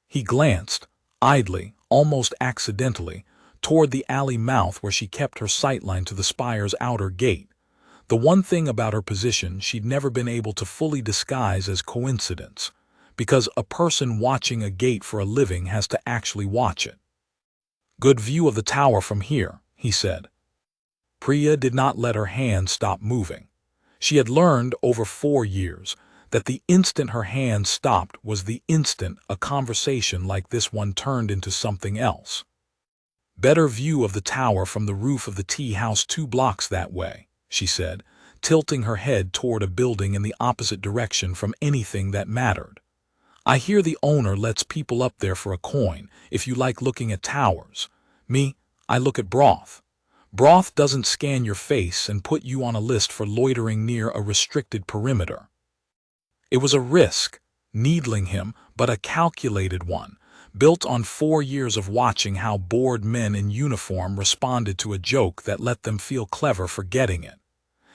He glanced, idly, almost accidentally, toward the alley mouth where she kept her sightline to the spire's outer gate. The one thing about her position she'd never been able to fully disguise as coincidence, because a person watching a gate for a living has to actually watch it. "Good view of the tower from here," he said. Priya did not let her hand stop moving. She had learned over 4 years that the instant her hand stopped was the instant a conversation like this one turned into something else. "Better view of the tower from the roof of the tea house 2 blocks that way," she said, tilting her head toward a building in the opposite direction from anything that mattered. "I hear the owner lets people up there for a coin if you like looking at towers. Me, I look at broth. Broth doesn't scan your face and put you on a list for loitering near a restricted perimeter." It was a risk, needling him, but a calculated one, built on 4 years of watching how bored men in uniform responded to a joke that let them feel clever for getting it.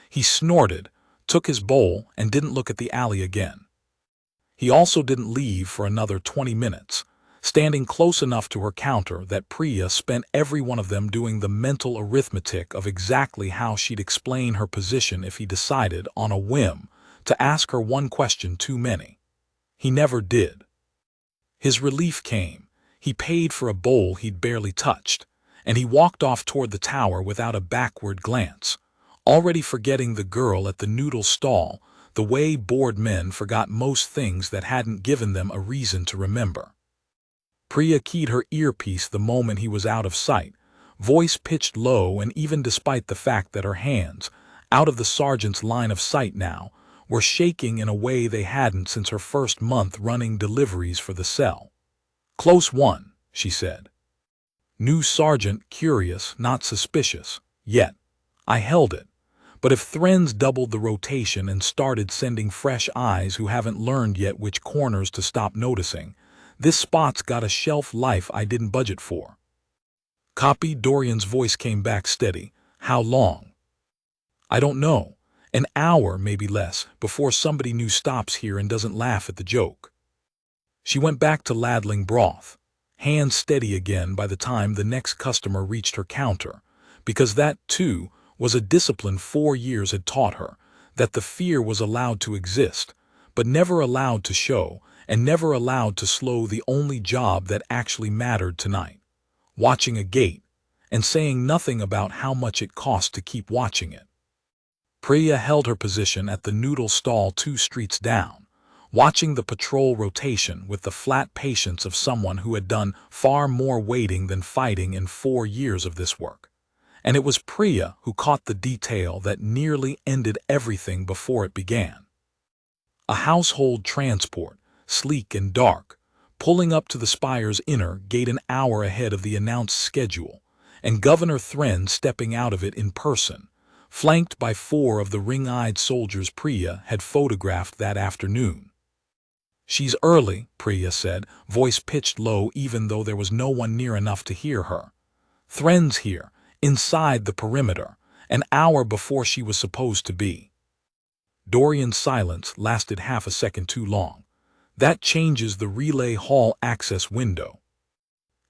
He snorted, took his bowl, and didn't look at the alley again. He also didn't leave for another 20 minutes, standing close enough to her counter that Priya spent every one of them doing the mental arithmetic of exactly how she'd explain her position if he decided, on a whim, to ask her one question too many. He never did. His relief came. He paid for a bowl he'd barely touched, and he walked off toward the tower without a backward glance, already forgetting the girl at the noodle stall, the way bored men forgot most things that hadn't given them a reason to remember. Priya keyed her earpiece the moment he was out of sight, voice pitched low, and even despite the fact that her hands, out of the sergeant's line of sight now, were shaking in a way they hadn't since her first month running deliveries for the cell. "Close one," she said. New sergeant, curious, not suspicious. Yet, I held it. But if Threns doubled the rotation and started sending fresh eyes who haven't learned yet which corners to stop noticing, this spot's got a shelf life I didn't budget for. Copy. Dorian's voice came back steady. How long? I don't know. An hour, maybe less, before somebody new stops here and doesn't laugh at the joke. She went back to ladling broth, hands steady again by the time the next customer reached her counter, because that, too, was a discipline 4 years had taught her, that the fear was allowed to exist, but never allowed to show, and never allowed to slow the only job that actually mattered tonight, watching a gate, and saying nothing about how much it cost to keep watching it. Priya held her position at the noodle stall 2 streets down, watching the patrol rotation with the flat patience of someone who had done far more waiting than fighting in 4 years of this work. And it was Priya who caught the detail that nearly ended everything before it began. A household transport, sleek and dark, pulling up to the spire's inner gate an hour ahead of the announced schedule, and Governor Thren stepping out of it in person, flanked by 4 of the ring-eyed soldiers Priya had photographed that afternoon. She's early, Priya said, voice pitched low even though there was no one near enough to hear her. Thren's here, inside the perimeter, an hour before she was supposed to be. Dorian's silence lasted half a second too long. That changes the relay hall access window.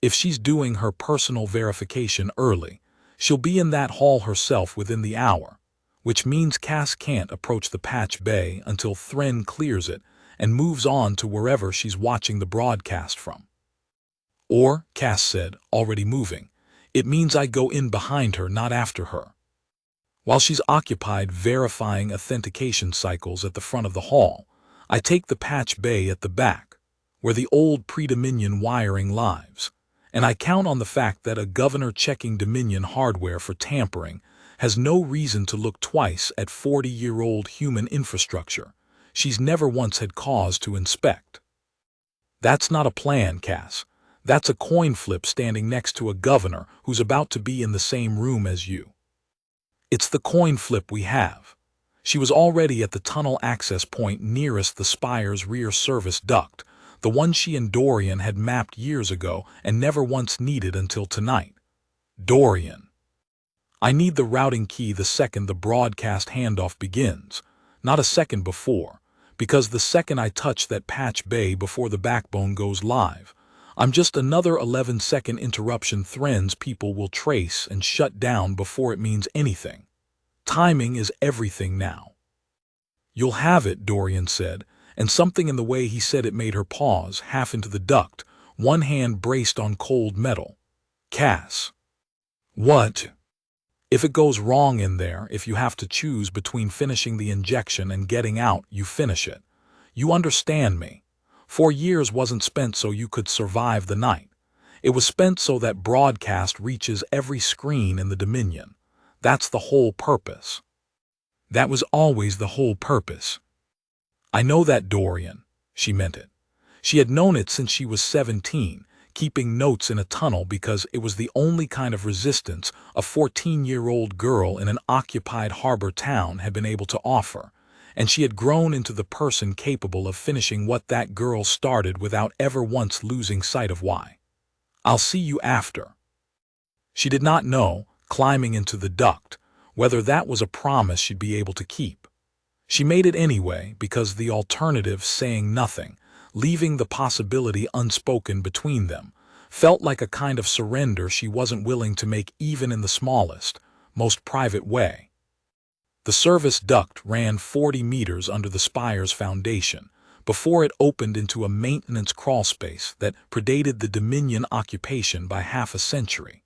If she's doing her personal verification early, she'll be in that hall herself within the hour, which means Cass can't approach the patch bay until Thren clears it and moves on to wherever she's watching the broadcast from. Or, Cass said, already moving, it means I go in behind her, not after her. While she's occupied verifying authentication cycles at the front of the hall, I take the patch bay at the back, where the old pre-Dominion wiring lives, and I count on the fact that a governor checking Dominion hardware for tampering has no reason to look twice at 40-year-old human infrastructure she's never once had cause to inspect. That's not a plan, Cass. That's a coin flip standing next to a governor who's about to be in the same room as you. It's the coin flip we have. She was already at the tunnel access point nearest the spire's rear service duct, the one she and Dorian had mapped years ago and never once needed until tonight. Dorian. I need the routing key the second the broadcast handoff begins, not a second before, because the second I touch that patch bay before the backbone goes live, I'm just another 11-second interruption Thren's people will trace and shut down before it means anything. Timing is everything now. You'll have it, Dorian said, and something in the way he said it made her pause, half into the duct, one hand braced on cold metal. Cass. What? If it goes wrong in there, if you have to choose between finishing the injection and getting out, you finish it. You understand me. 4 years wasn't spent so you could survive the night. It was spent so that broadcast reaches every screen in the Dominion. That's the whole purpose. That was always the whole purpose. I know that, Dorian. She meant it. She had known it since she was 17, keeping notes in a tunnel because it was the only kind of resistance a 14-year-old girl in an occupied harbor town had been able to offer, and she had grown into the person capable of finishing what that girl started without ever once losing sight of why. I'll see you after. She did not know, climbing into the duct, whether that was a promise she'd be able to keep. She made it anyway because the alternative, saying nothing, leaving the possibility unspoken between them, felt like a kind of surrender she wasn't willing to make even in the smallest, most private way. The service duct ran 40 meters under the spire's foundation before it opened into a maintenance crawlspace that predated the Dominion occupation by half a century,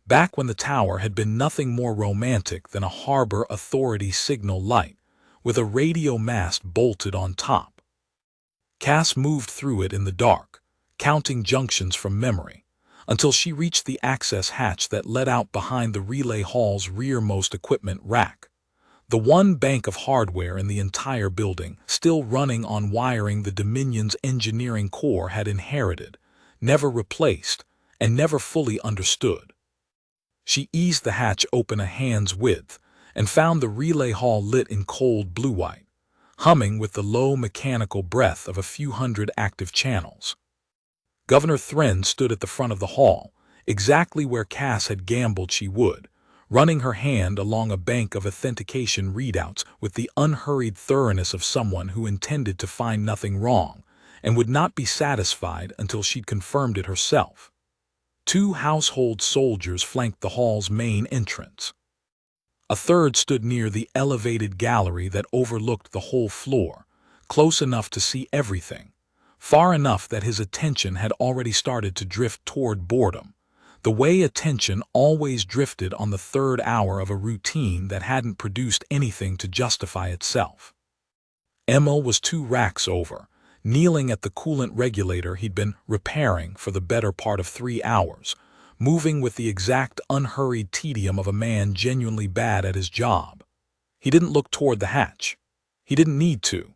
back when the tower had been nothing more romantic than a harbor authority signal light with a radio mast bolted on top. Cass moved through it in the dark, counting junctions from memory, until she reached the access hatch that led out behind the relay hall's rearmost equipment rack, the one bank of hardware in the entire building still running on wiring the Dominion's engineering corps had inherited, never replaced, and never fully understood. She eased the hatch open a hand's width and found the relay hall lit in cold blue-white, humming with the low mechanical breath of a few hundred active channels. Governor Thren stood at the front of the hall, exactly where Cass had gambled she would, running her hand along a bank of authentication readouts with the unhurried thoroughness of someone who intended to find nothing wrong and would not be satisfied until she'd confirmed it herself. 2 household soldiers flanked the hall's main entrance. A third stood near the elevated gallery that overlooked the whole floor, close enough to see everything, far enough that his attention had already started to drift toward boredom, the way attention always drifted on the 3rd hour of a routine that hadn't produced anything to justify itself. Emil was 2 racks over, kneeling at the coolant regulator he'd been repairing for the better part of 3 hours, moving with the exact unhurried tedium of a man genuinely bad at his job. He didn't look toward the hatch. He didn't need to.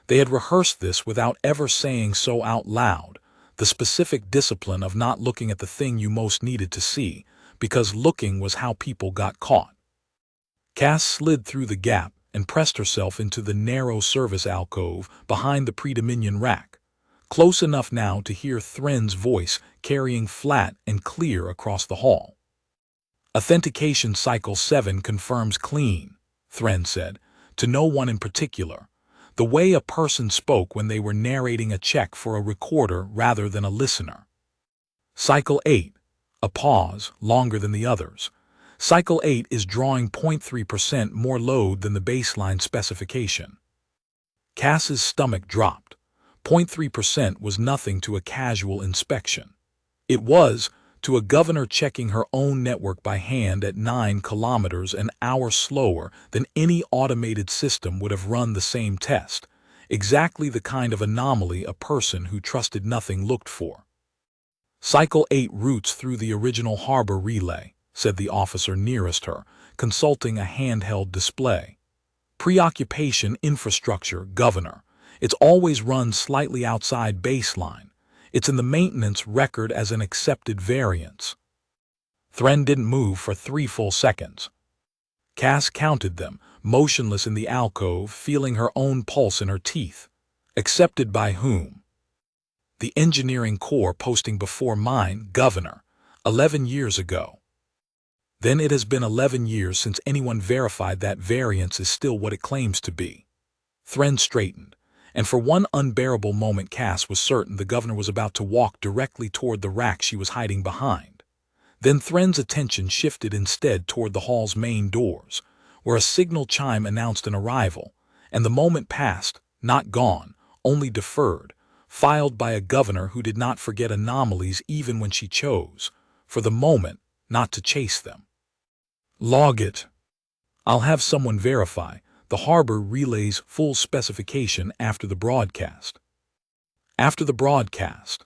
They had rehearsed this without ever saying so out loud, the specific discipline of not looking at the thing you most needed to see, because looking was how people got caught. Cass slid through the gap and pressed herself into the narrow service alcove behind the predominion rack, close enough now to hear Thren's voice carrying flat and clear across the hall. "Authentication Cycle 7 confirms clean," Thren said, to no one in particular, the way a person spoke when they were narrating a check for a recorder rather than a listener. "Cycle 8, a pause, longer than the others. Cycle 8 is drawing 0.3% more load than the baseline specification." Cass's stomach dropped. 0.3% was nothing to a casual inspection. It was, to a governor checking her own network by hand at 9 kilometers an hour slower than any automated system would have run the same test, exactly the kind of anomaly a person who trusted nothing looked for. "Cycle 8 routes through the original harbor relay," said the officer nearest her, consulting a handheld display. "Preoccupation infrastructure, Governor. It's always run slightly outside baseline. It's in the maintenance record as an accepted variance." Thren didn't move for 3 full seconds. Cass counted them, motionless in the alcove, feeling her own pulse in her teeth. Accepted by whom? "The engineering corps posting before mine, Governor, 11 years ago." "Then it has been 11 years since anyone verified that variance is still what it claims to be." Thren straightened, and for one unbearable moment Cass was certain the governor was about to walk directly toward the rack she was hiding behind. Then Thren's attention shifted instead toward the hall's main doors, where a signal chime announced an arrival, and the moment passed, not gone, only deferred, filed by a governor who did not forget anomalies even when she chose, for the moment, not to chase them. "Log it. I'll have someone verify. The harbor relays full specification after the broadcast." After the broadcast.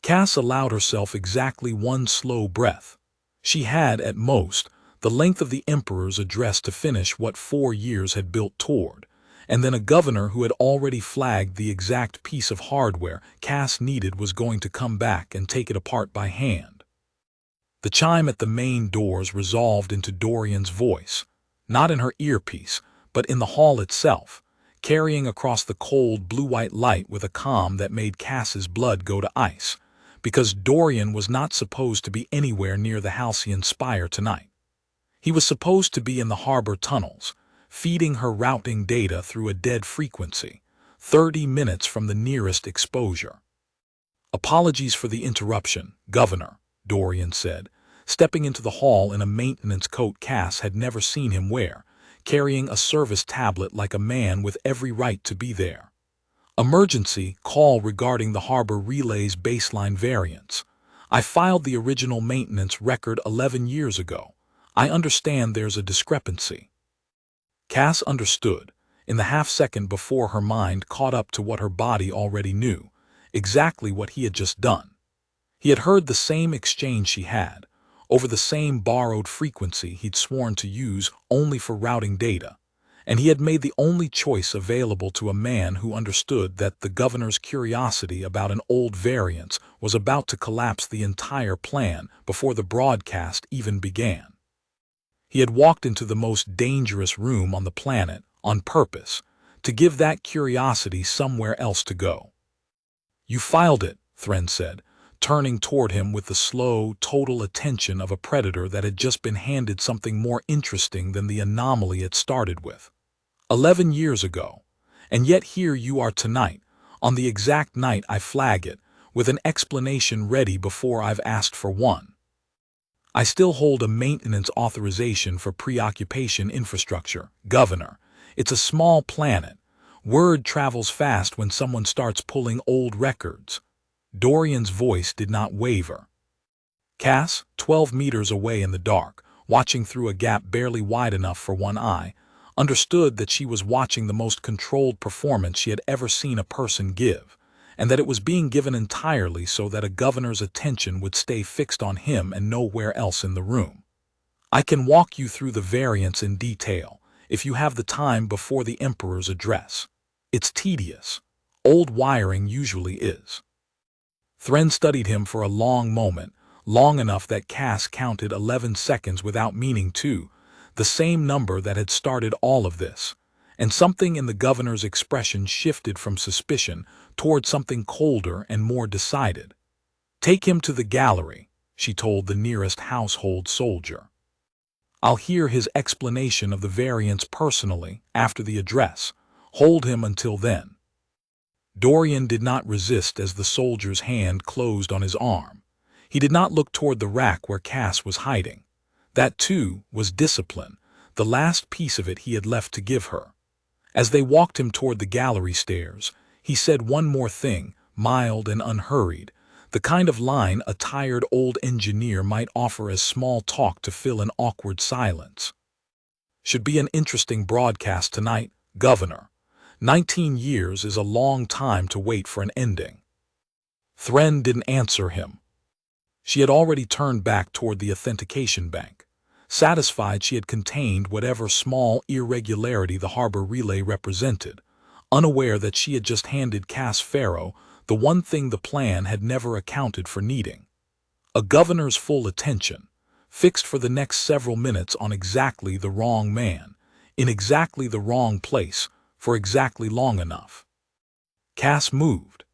Cass allowed herself exactly 1 slow breath. She had, at most, the length of the Emperor's address to finish what 4 years had built toward, and then a governor who had already flagged the exact piece of hardware Cass needed was going to come back and take it apart by hand. The chime at the main doors resolved into Dorian's voice, not in her earpiece, but in the hall itself, carrying across the cold blue-white light with a calm that made Cass's blood go to ice, because Dorian was not supposed to be anywhere near the Halcyon Spire tonight. He was supposed to be in the harbor tunnels, feeding her routing data through a dead frequency, 30 minutes from the nearest exposure. "Apologies for the interruption, Governor," Dorian said, stepping into the hall in a maintenance coat Cass had never seen him wear, carrying a service tablet like a man with every right to be there. "Emergency call regarding the harbor relay's baseline variance. I filed the original maintenance record 11 years ago. I understand there's a discrepancy." Cass understood, in the half-second before her mind caught up to what her body already knew, exactly what he had just done. He had heard the same exchange she had, over the same borrowed frequency he'd sworn to use only for routing data, and he had made the only choice available to a man who understood that the governor's curiosity about an old variance was about to collapse the entire plan before the broadcast even began. He had walked into the most dangerous room on the planet on purpose to give that curiosity somewhere else to go. "You filed it," Thren said, turning toward him with the slow, total attention of a predator that had just been handed something more interesting than the anomaly it started with. 11 years ago, and yet here you are tonight, on the exact night I flag it, with an explanation ready before I've asked for one. I still hold a maintenance authorization for preoccupation infrastructure, Governor. It's a small planet. Word travels fast when someone starts pulling old records." Dorian's voice did not waver. Cass, 12 meters away in the dark, watching through a gap barely wide enough for one eye, understood that she was watching the most controlled performance she had ever seen a person give, and that it was being given entirely so that a governor's attention would stay fixed on him and nowhere else in the room. "I can walk you through the variants in detail, if you have the time before the Emperor's address. It's tedious. Old wiring usually is." Thren studied him for a long moment, long enough that Cass counted 11 seconds without meaning to, the same number that had started all of this, and something in the governor's expression shifted from suspicion toward something colder and more decided. "Take him to the gallery," she told the nearest household soldier. "I'll hear his explanation of the variants personally after the address. Hold him until then." Dorian did not resist as the soldier's hand closed on his arm. He did not look toward the rack where Cass was hiding. That, too, was discipline, the last piece of it he had left to give her. As they walked him toward the gallery stairs, he said one more thing, mild and unhurried, the kind of line a tired old engineer might offer as small talk to fill an awkward silence. "Should be an interesting broadcast tonight, Governor. 19 years is a long time to wait for an ending." Thren didn't answer him. She had already turned back toward the authentication bank, satisfied she had contained whatever small irregularity the harbor relay represented, unaware that she had just handed Cass Farrow the one thing the plan had never accounted for needing: a governor's full attention, fixed for the next several minutes on exactly the wrong man, in exactly the wrong place, for exactly long enough. Cass moved.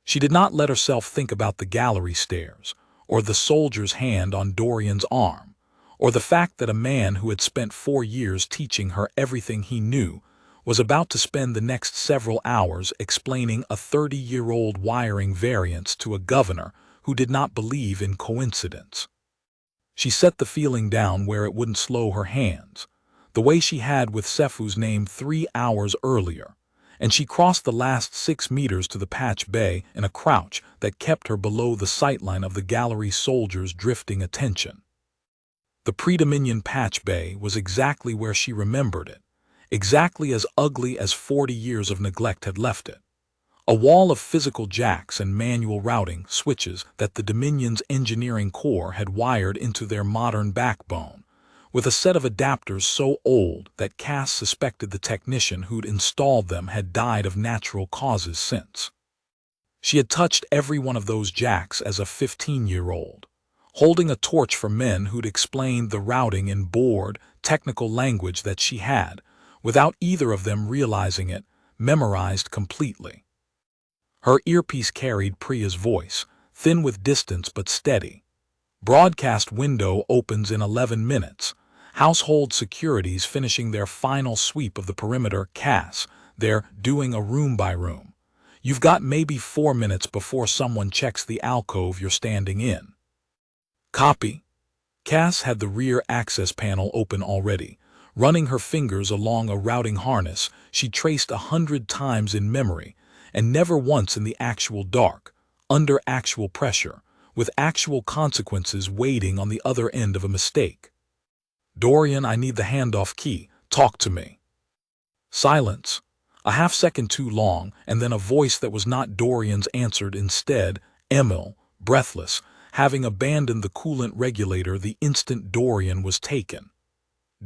She did not let herself think about the gallery stairs, or the soldier's hand on Dorian's arm, or the fact that a man who had spent 4 years teaching her everything he knew was about to spend the next several hours explaining a 30-year-old wiring variance to a governor who did not believe in coincidence. She set the feeling down where it wouldn't slow her hands, the way she had with Sefu's name 3 hours earlier, and she crossed the last 6 meters to the patch bay in a crouch that kept her below the sightline of the gallery soldiers' drifting attention. The pre-Dominion patch bay was exactly where she remembered it, exactly as ugly as 40 years of neglect had left it. A wall of physical jacks and manual routing switches that the Dominion's engineering core had wired into their modern backbone, with a set of adapters so old that Cass suspected the technician who'd installed them had died of natural causes since. She had touched every one of those jacks as a 15-year-old, holding a torch for men who'd explained the routing in bored, technical language that she had, without either of them realizing it, memorized completely. Her earpiece carried Priya's voice, thin with distance but steady. "Broadcast window opens in 11 minutes. Household security's finishing their final sweep of the perimeter. Cass, they're doing a room by room. You've got maybe 4 minutes before someone checks the alcove you're standing in." "Copy." Cass had the rear access panel open already. Running her fingers along a routing harness she traced 100 times in memory, and never once in the actual dark, under actual pressure, with actual consequences waiting on the other end of a mistake. "Dorian, I need the handoff key. Talk to me." Silence. A half-second too long, and then a voice that was not Dorian's answered instead, Emil, breathless, having abandoned the coolant regulator the instant Dorian was taken.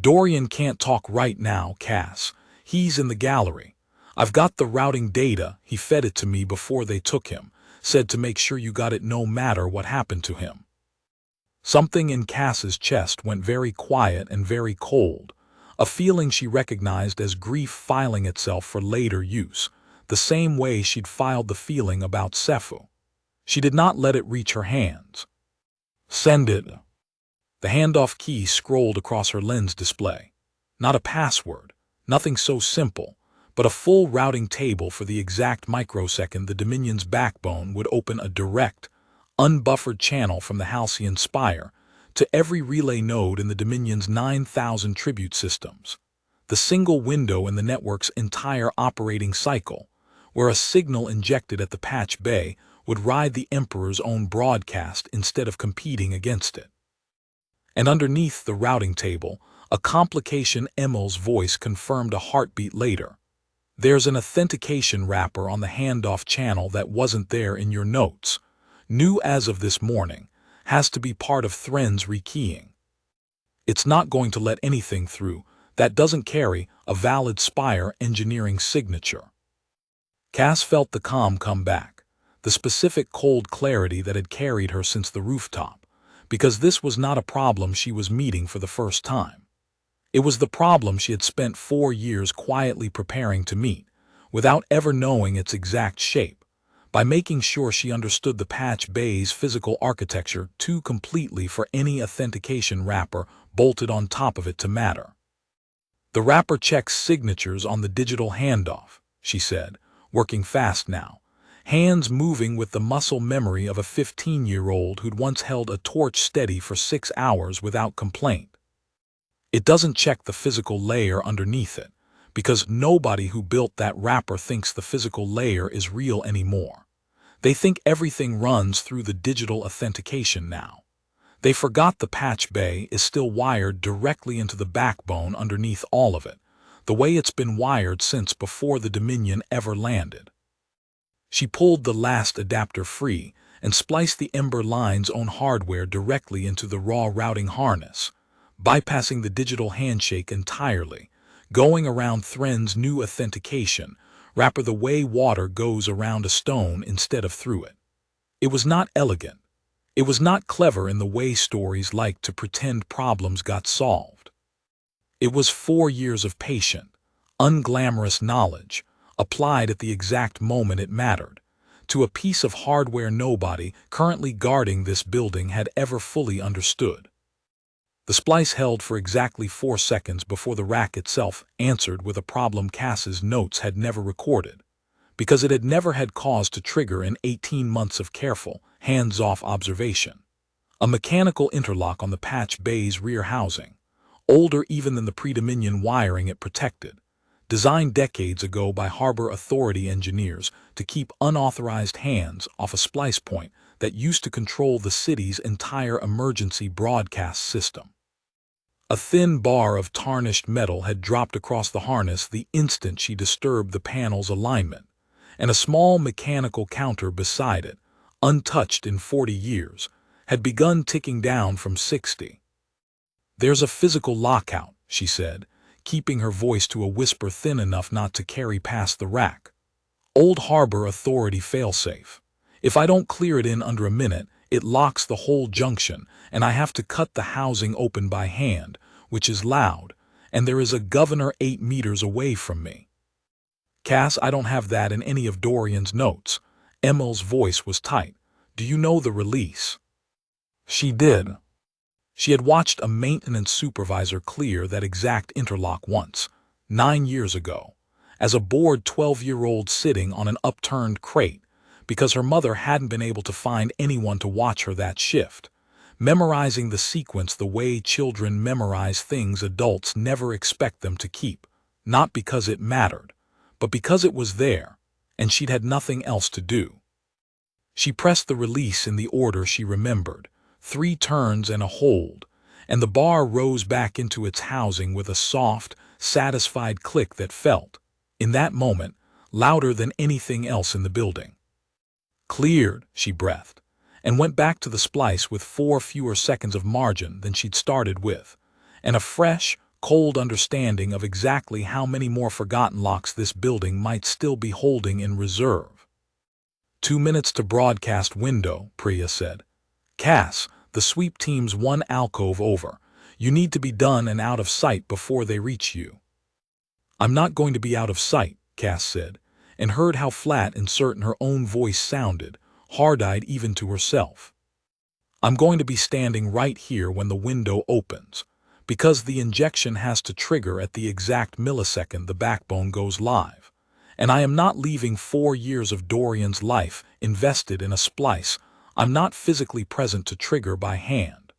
"Dorian can't talk right now, Cass. He's in the gallery. I've got the routing data, he fed it to me before they took him, said to make sure you got it no matter what happened to him. Something in Cass's chest went very quiet and very cold, a feeling she recognized as grief filing itself for later use, the same way she'd filed the feeling about Sefu. She did not let it reach her hands. Send it. The handoff key scrolled across her lens display. Not a password, nothing so simple, but a full routing table for the exact microsecond the Dominion's backbone would open a direct, unbuffered channel from the Halcyon Spire to every relay node in the Dominion's 9,000 tribute systems, the single window in the network's entire operating cycle, where a signal injected at the patch bay would ride the Emperor's own broadcast instead of competing against it. And underneath the routing table, a complication Emil's voice confirmed a heartbeat later. There's an authentication wrapper on the handoff channel that wasn't there in your notes. New as of this morning, has to be part of Thren's rekeying. It's not going to let anything through that doesn't carry a valid Spire engineering signature. Cass felt the calm come back, the specific cold clarity that had carried her since the rooftop, because this was not a problem she was meeting for the first time. It was the problem she had spent 4 years quietly preparing to meet, without ever knowing its exact shape, by making sure she understood the patch bay's physical architecture too completely for any authentication wrapper bolted on top of it to matter. The wrapper checks signatures on the digital handoff, she said, working fast now, hands moving with the muscle memory of a 15-year-old who'd once held a torch steady for 6 hours without complaint. It doesn't check the physical layer underneath it, because nobody who built that wrapper thinks the physical layer is real anymore. They think everything runs through the digital authentication now. They forgot the patch bay is still wired directly into the backbone underneath all of it, the way it's been wired since before the Dominion ever landed. She pulled the last adapter free and spliced the Ember line's own hardware directly into the raw routing harness, bypassing the digital handshake entirely, going around Thren's new authentication wrapper the way water goes around a stone instead of through it. It was not elegant. It was not clever in the way stories like to pretend problems got solved. It was 4 years of patient, unglamorous knowledge, applied at the exact moment it mattered, to a piece of hardware nobody currently guarding this building had ever fully understood. The splice held for exactly 4 seconds before the rack itself answered with a problem Cass's notes had never recorded, because it had never had cause to trigger in 18 months of careful, hands-off observation. A mechanical interlock on the patch bay's rear housing, older even than the pre-Dominion wiring it protected, designed decades ago by Harbor Authority engineers to keep unauthorized hands off a splice point that used to control the city's entire emergency broadcast system. A thin bar of tarnished metal had dropped across the harness the instant she disturbed the panel's alignment, and a small mechanical counter beside it, untouched in 40 years, had begun ticking down from 60. "There's a physical lockout," she said, keeping her voice to a whisper thin enough not to carry past the rack. "Old Harbor Authority failsafe. If I don't clear it in under a minute, it locks the whole junction, and I have to cut the housing open by hand, which is loud, and there is a governor 8 meters away from me." "Cass, I don't have that in any of Dorian's notes." Emil's voice was tight. "Do you know the release?" She did. She had watched a maintenance supervisor clear that exact interlock once, 9 years ago, as a bored 12-year-old sitting on an upturned crate, because her mother hadn't been able to find anyone to watch her that shift, memorizing the sequence the way children memorize things adults never expect them to keep, not because it mattered, but because it was there, and she'd had nothing else to do. She pressed the release in the order she remembered, 3 turns and a hold, and the bar rose back into its housing with a soft, satisfied click that felt, in that moment, louder than anything else in the building. "Cleared," she breathed, and went back to the splice with 4 fewer seconds of margin than she'd started with, and a fresh, cold understanding of exactly how many more forgotten locks this building might still be holding in reserve. 2 minutes to broadcast window, Priya said. Cass, the sweep team's one alcove over. You need to be done and out of sight before they reach you. I'm not going to be out of sight, Cass said, and heard how flat and certain her own voice sounded, hard-eyed even to herself. I'm going to be standing right here when the window opens, because the injection has to trigger at the exact millisecond the backbone goes live, and I am not leaving 4 years of Dorian's life invested in a splice I'm not physically present to trigger by hand.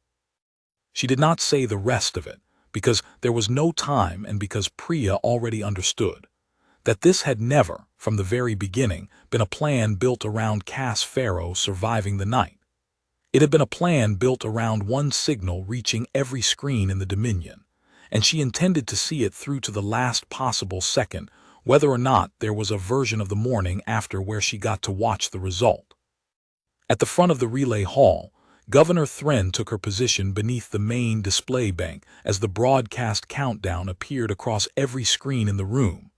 She did not say the rest of it, because there was no time and because Priya already understood that this had never, from the very beginning, been a plan built around Cass Farrow surviving the night. It had been a plan built around one signal reaching every screen in the Dominion, and she intended to see it through to the last possible second, whether or not there was a version of the morning after where she got to watch the result. At the front of the relay hall, Governor Thren took her position beneath the main display bank as the broadcast countdown appeared across every screen in the room,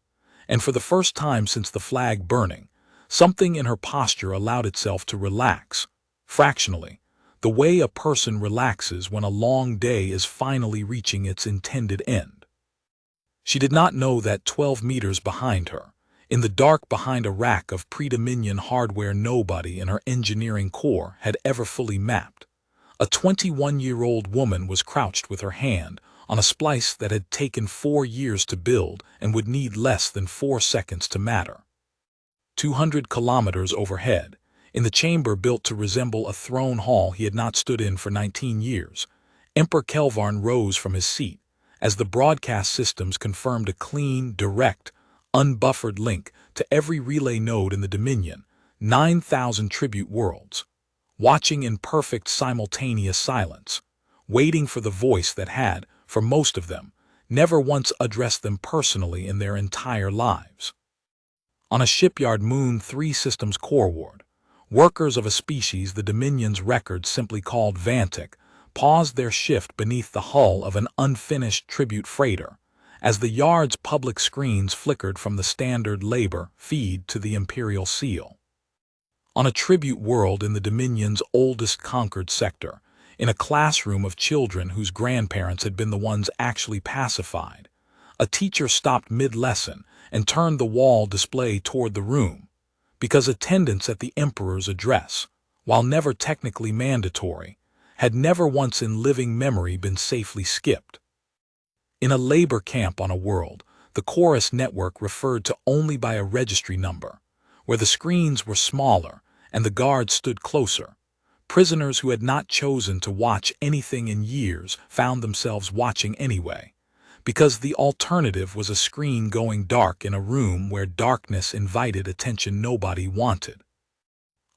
and for the first time since the flag burning, something in her posture allowed itself to relax, fractionally, the way a person relaxes when a long day is finally reaching its intended end. She did not know that 12 meters behind her, in the dark behind a rack of pre-Dominion hardware nobody in her engineering corps had ever fully mapped, a 21-year-old woman was crouched with her hand on a splice that had taken 4 years to build and would need less than 4 seconds to matter. 200 kilometers overhead, in the chamber built to resemble a throne hall he had not stood in for 19 years, Emperor Kelvarn rose from his seat as the broadcast systems confirmed a clean, direct, unbuffered link to every relay node in the Dominion, 9,000 tribute worlds, watching in perfect simultaneous silence, waiting for the voice that had, for most of them, never once addressed them personally in their entire lives. On a shipyard Moon 3 Systems core ward, workers of a species the Dominion's records simply called Vantic paused their shift beneath the hull of an unfinished tribute freighter, as the yard's public screens flickered from the standard labor feed to the Imperial seal. On a tribute world in the Dominion's oldest conquered sector, in a classroom of children whose grandparents had been the ones actually pacified, a teacher stopped mid-lesson and turned the wall display toward the room, because attendance at the Emperor's address, while never technically mandatory, had never once in living memory been safely skipped. In a labor camp on a world, the chorus network referred to only by a registry number, where the screens were smaller and the guards stood closer. Prisoners who had not chosen to watch anything in years found themselves watching anyway, because the alternative was a screen going dark in a room where darkness invited attention nobody wanted.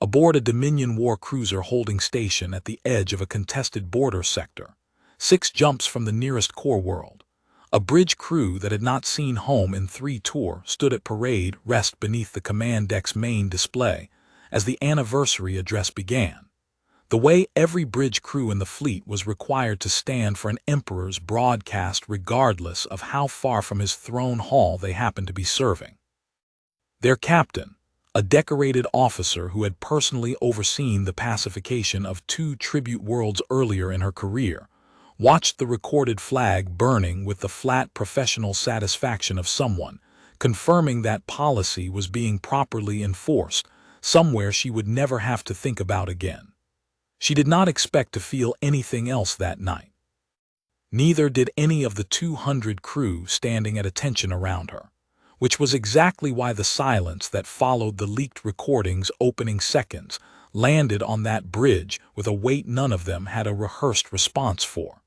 Aboard a Dominion war cruiser holding station at the edge of a contested border sector, 6 jumps from the nearest core world, a bridge crew that had not seen home in 3 tour stood at parade rest beneath the command deck's main display as the anniversary address began, the way every bridge crew in the fleet was required to stand for an Emperor's broadcast regardless of how far from his throne hall they happened to be serving. Their captain, a decorated officer who had personally overseen the pacification of 2 tribute worlds earlier in her career, watched the recorded flag burning with the flat professional satisfaction of someone, confirming that policy was being properly enforced, somewhere she would never have to think about again. She did not expect to feel anything else that night. Neither did any of the 200 crew standing at attention around her, which was exactly why the silence that followed the leaked recording's opening seconds landed on that bridge with a weight none of them had a rehearsed response for.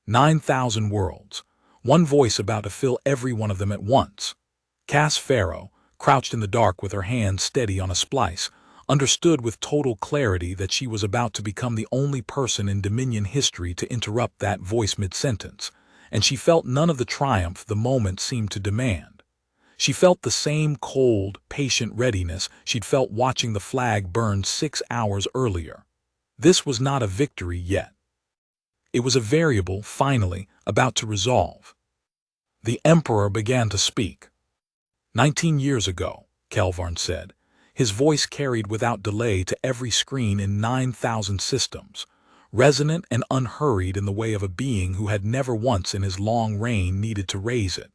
9,000 worlds, one voice about to fill every one of them at once. Cass Farrow, crouched in the dark with her hand steady on a splice, understood with total clarity that she was about to become the only person in Dominion history to interrupt that voice mid-sentence, and she felt none of the triumph the moment seemed to demand. She felt the same cold, patient readiness she'd felt watching the flag burn 6 hours earlier. This was not a victory yet. It was a variable, finally, about to resolve. The Emperor began to speak. 19 years ago, Kelvarn said. His voice carried without delay to every screen in 9,000 systems, resonant and unhurried in the way of a being who had never once in his long reign needed to raise it.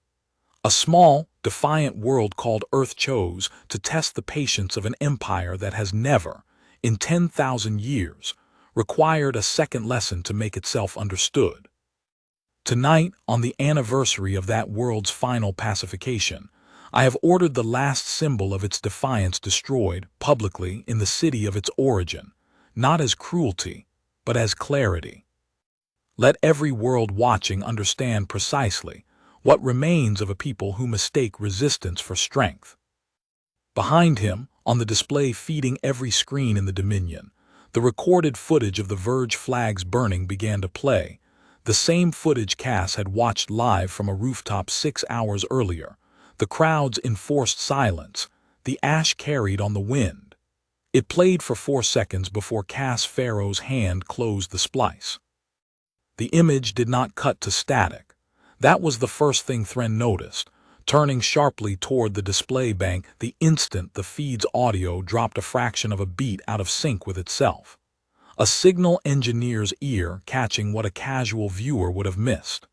A small, defiant world called Earth chose to test the patience of an empire that has never, in 10,000 years, required a second lesson to make itself understood. Tonight, on the anniversary of that world's final pacification, I have ordered the last symbol of its defiance destroyed publicly in the city of its origin, not as cruelty, but as clarity. Let every world watching understand precisely what remains of a people who mistake resistance for strength. Behind him, on the display feeding every screen in the Dominion, the recorded footage of the Verge flags burning began to play, the same footage Cass had watched live from a rooftop 6 hours earlier, the crowd's enforced silence, the ash carried on the wind. It played for 4 seconds before Cass Pharaoh's hand closed the splice. The image did not cut to static. That was the first thing Thren noticed, turning sharply toward the display bank the instant the feed's audio dropped a fraction of a beat out of sync with itself. A signal engineer's ear catching what a casual viewer would have missed.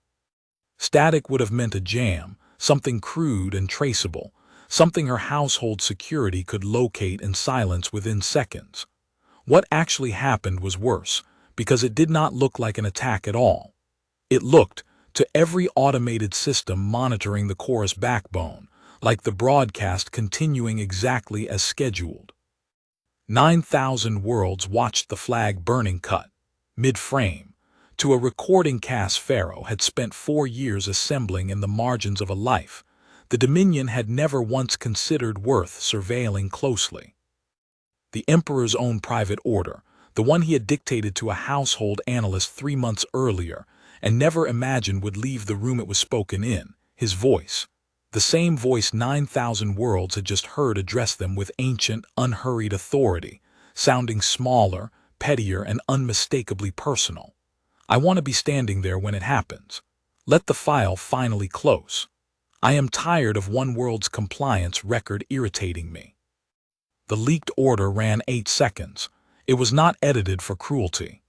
Static would have meant a jam, something crude and traceable, something her household security could locate and silence within seconds. What actually happened was worse, because it did not look like an attack at all. It looked, to every automated system monitoring the chorus backbone, like the broadcast continuing exactly as scheduled. 9,000 worlds watched the flag burning cut, mid-frame, to a recording Cass Pharaoh had spent 4 years assembling in the margins of a life the Dominion had never once considered worth surveilling closely. The Emperor's own private order, the one he had dictated to a household analyst 3 months earlier and never imagined would leave the room it was spoken in, his voice, the same voice 9,000 worlds had just heard address them with ancient, unhurried authority, sounding smaller, pettier, and unmistakably personal. I want to be standing there when it happens. Let the file finally close. I am tired of one world's compliance record irritating me. The leaked order ran 8 seconds. It was not edited for cruelty.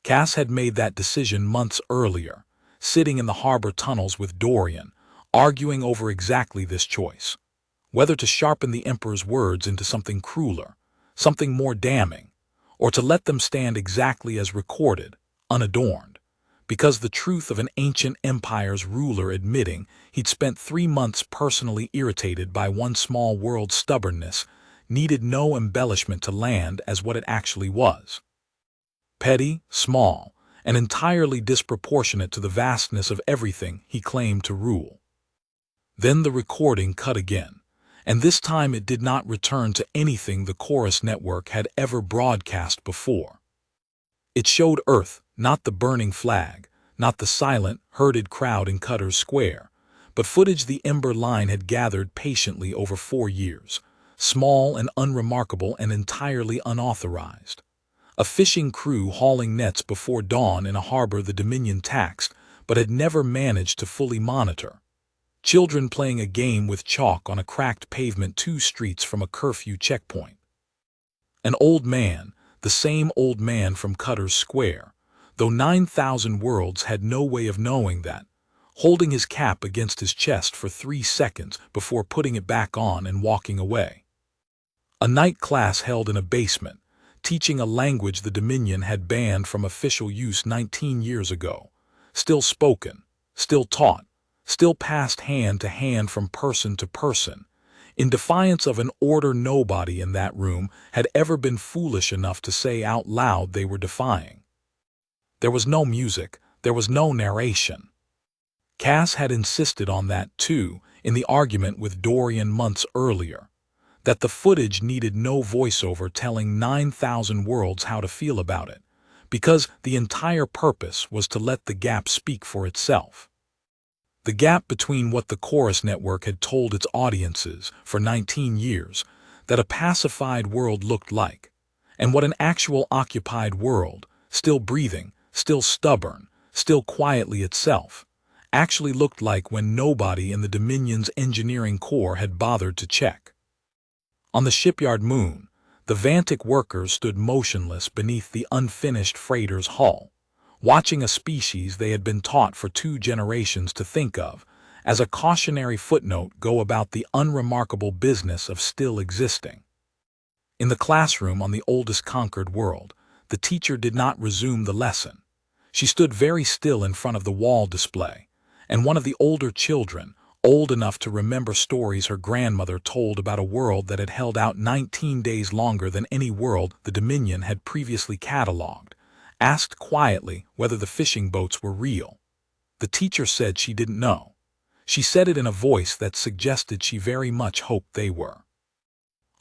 Cass had made that decision months earlier, sitting in the harbor tunnels with Dorian, arguing over exactly this choice. Whether to sharpen the Emperor's words into something crueler, something more damning, or to let them stand exactly as recorded, unadorned, because the truth of an ancient empire's ruler admitting he'd spent 3 months personally irritated by one small world's stubbornness needed no embellishment to land as what it actually was. Petty, small, and entirely disproportionate to the vastness of everything he claimed to rule. Then the recording cut again, and this time it did not return to anything the Chorus network had ever broadcast before. It showed Earth, not the burning flag, not the silent, herded crowd in Cutter's Square, but footage the Ember Line had gathered patiently over 4 years, small and unremarkable and entirely unauthorized. A fishing crew hauling nets before dawn in a harbor the Dominion taxed but had never managed to fully monitor. Children playing a game with chalk on a cracked pavement 2 streets from a curfew checkpoint. An old man, the same old man from Cutter's Square, though 9,000 worlds had no way of knowing that, holding his cap against his chest for 3 seconds before putting it back on and walking away. A night class held in a basement, teaching a language the Dominion had banned from official use 19 years ago, still spoken, still taught, still passed hand to hand from person to person, in defiance of an order nobody in that room had ever been foolish enough to say out loud they were defying. There was no music, there was no narration. Cass had insisted on that too in the argument with Dorian months earlier, that the footage needed no voiceover telling 9,000 worlds how to feel about it, because the entire purpose was to let the gap speak for itself. The gap between what the Chorus network had told its audiences for 19 years that a pacified world looked like, and what an actual occupied world, still breathing, still stubborn, still quietly itself, actually looked like when nobody in the Dominion's engineering corps had bothered to check. On the shipyard moon, the Vantic workers stood motionless beneath the unfinished freighter's hull, watching a species they had been taught for 2 generations to think of as a cautionary footnote go about the unremarkable business of still existing. In the classroom on the oldest conquered world, the teacher did not resume the lesson. She stood very still in front of the wall display, and one of the older children, old enough to remember stories her grandmother told about a world that had held out 19 days longer than any world the Dominion had previously catalogued, asked quietly whether the fishing boats were real. The teacher said she didn't know. She said it in a voice that suggested she very much hoped they were.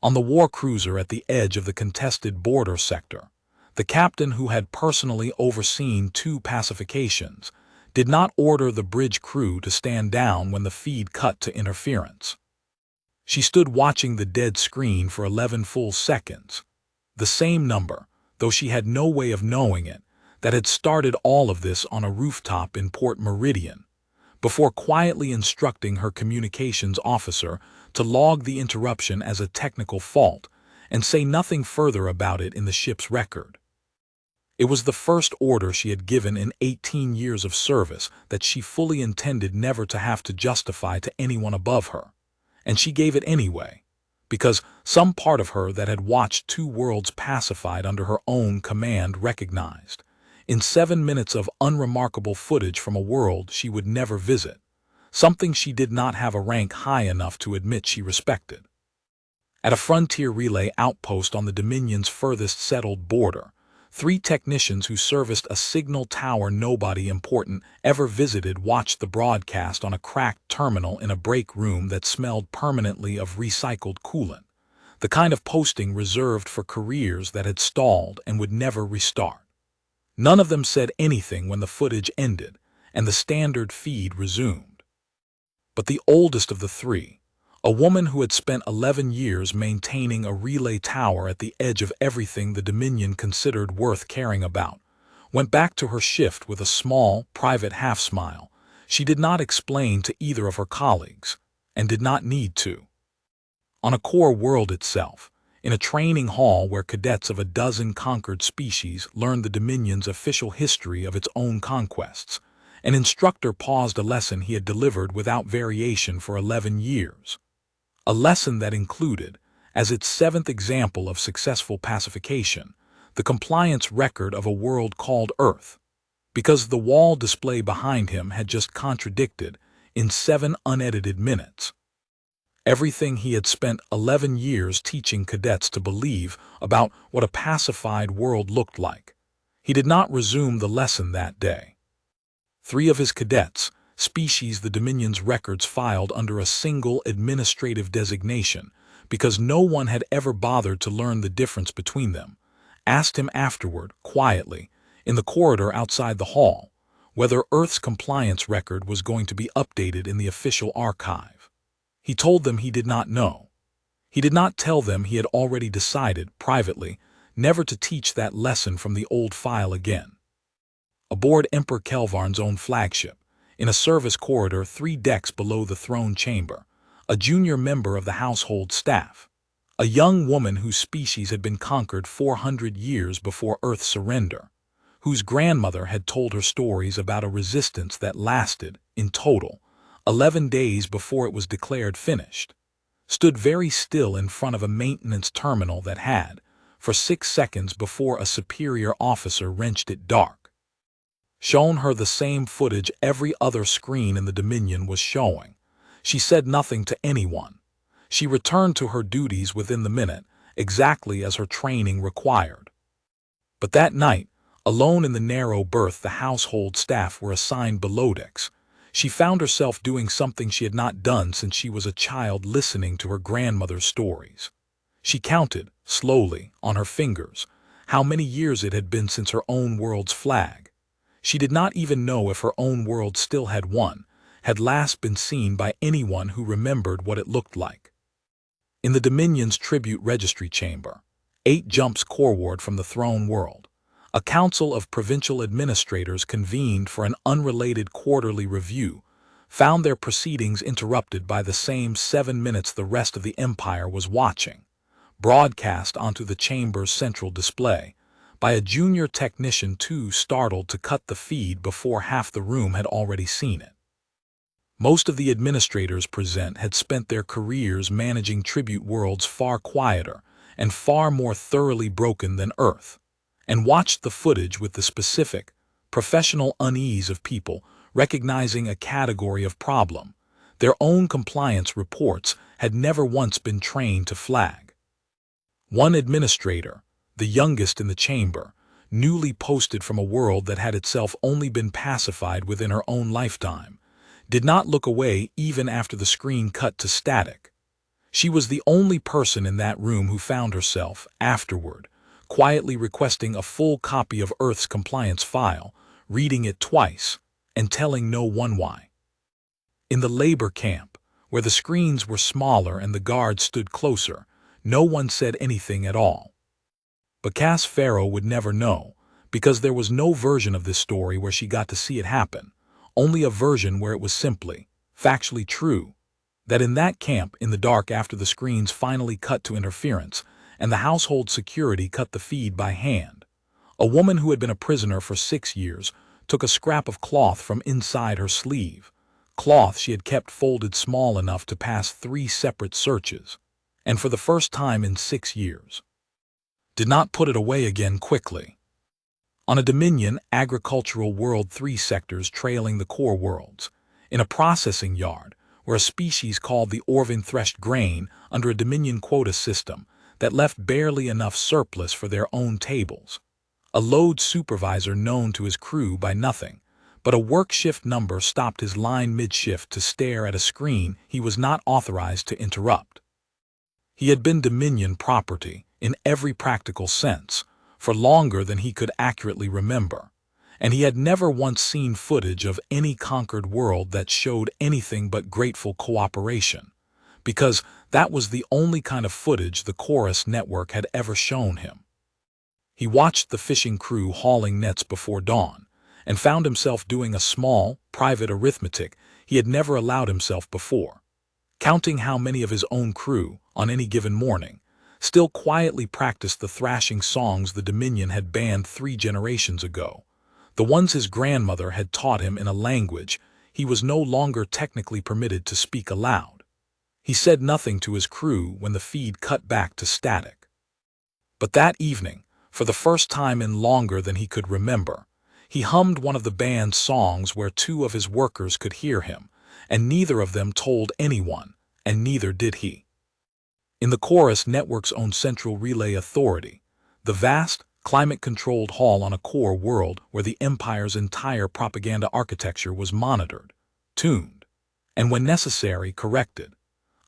On the war cruiser at the edge of the contested border sector, the captain, who had personally overseen 2 pacifications, did not order the bridge crew to stand down when the feed cut to interference. She stood watching the dead screen for 11 full seconds, the same number, though she had no way of knowing it, that had started all of this on a rooftop in Port Meridian, before quietly instructing her communications officer to log the interruption as a technical fault and say nothing further about it in the ship's record. It was the first order she had given in 18 years of service that she fully intended never to have to justify to anyone above her, and she gave it anyway, because some part of her that had watched 2 worlds pacified under her own command recognized, in 7 minutes of unremarkable footage from a world she would never visit, something she did not have a rank high enough to admit she respected. At a frontier relay outpost on the Dominion's furthest settled border, 3 technicians who serviced a signal tower nobody important ever visited watched the broadcast on a cracked terminal in a break room that smelled permanently of recycled coolant, the kind of posting reserved for careers that had stalled and would never restart. None of them said anything when the footage ended and the standard feed resumed. But the oldest of the 3, a woman who had spent 11 years maintaining a relay tower at the edge of everything the Dominion considered worth caring about, went back to her shift with a small, private half-smile she did not explain to either of her colleagues, and did not need to. On a core world itself, in a training hall where cadets of a dozen conquered species learned the Dominion's official history of its own conquests, an instructor paused a lesson he had delivered without variation for 11 years. A lesson that included, as its 7th example of successful pacification, the compliance record of a world called Earth, because the wall display behind him had just contradicted, in 7 unedited minutes, everything he had spent 11 years teaching cadets to believe about what a pacified world looked like. He did not resume the lesson that day. 3 of his cadets, species the Dominion's records filed under a single administrative designation because no one had ever bothered to learn the difference between them, asked him afterward, quietly, in the corridor outside the hall, whether Earth's compliance record was going to be updated in the official archive. He told them he did not know. He did not tell them he had already decided, privately, never to teach that lesson from the old file again. Aboard Emperor Kelvarn's own flagship, in a service corridor 3 decks below the throne chamber, a junior member of the household staff, a young woman whose species had been conquered 400 years before Earth's surrender, whose grandmother had told her stories about a resistance that lasted, in total, 11 days before it was declared finished, stood very still in front of a maintenance terminal that had, for 6 seconds before a superior officer wrenched it dark, shown her the same footage every other screen in the Dominion was showing. She said nothing to anyone. She returned to her duties within the minute, exactly as her training required. But that night, alone in the narrow berth the household staff were assigned below decks, she found herself doing something she had not done since she was a child, listening to her grandmother's stories. She counted, slowly, on her fingers, how many years it had been since her own world's flag. She did not even know if her own world still had one, had last been seen by anyone who remembered what it looked like. In the Dominion's tribute registry chamber, 8 jumps coreward from the throne world, A council of provincial administrators convened for an unrelated quarterly review, found their proceedings interrupted by the same 7 minutes the rest of the empire was watching, broadcast onto the chamber's central display, by a junior technician too startled to cut the feed before half the room had already seen it. Most of the administrators present had spent their careers managing tribute worlds far quieter and far more thoroughly broken than Earth, and watched the footage with the specific, professional unease of people recognizing a category of problem their own compliance reports had never once been trained to flag. One administrator, the youngest in the chamber, newly posted from a world that had itself only been pacified within her own lifetime, did not look away even after the screen cut to static. She was the only person in that room who found herself, afterward, quietly requesting a full copy of Earth's compliance file, reading it twice, and telling no one why. In the labor camp, where the screens were smaller and the guards stood closer, no one said anything at all. But Cass Farrow would never know, because there was no version of this story where she got to see it happen, only a version where it was simply, factually true, that in that camp in the dark after the screens finally cut to interference, and the household security cut the feed by hand, a woman who had been a prisoner for 6 years took a scrap of cloth from inside her sleeve, cloth she had kept folded small enough to pass 3 separate searches, and for the first time in 6 years, did not put it away again quickly. On a Dominion agricultural world 3 sectors trailing the core worlds, in a processing yard where a species called the Orvan threshed grain under a Dominion quota system that left barely enough surplus for their own tables. A load supervisor known to his crew by nothing, but a work shift number stopped his line mid-shift to stare at a screen he was not authorized to interrupt. He had been Dominion property, in every practical sense, for longer than he could accurately remember, and he had never once seen footage of any conquered world that showed anything but grateful cooperation, because that was the only kind of footage the Chorus network had ever shown him. He watched the fishing crew hauling nets before dawn, and found himself doing a small, private arithmetic he had never allowed himself before, counting how many of his own crew, on any given morning, still quietly practiced the thrashing songs the Dominion had banned 3 generations ago, the ones his grandmother had taught him in a language he was no longer technically permitted to speak aloud. He said nothing to his crew when the feed cut back to static. But that evening, for the first time in longer than he could remember, he hummed one of the band's songs where 2 of his workers could hear him, and neither of them told anyone, and neither did he. In the Chorus network's own central relay authority, the vast, climate-controlled hall on a core world where the Empire's entire propaganda architecture was monitored, tuned, and when necessary, corrected,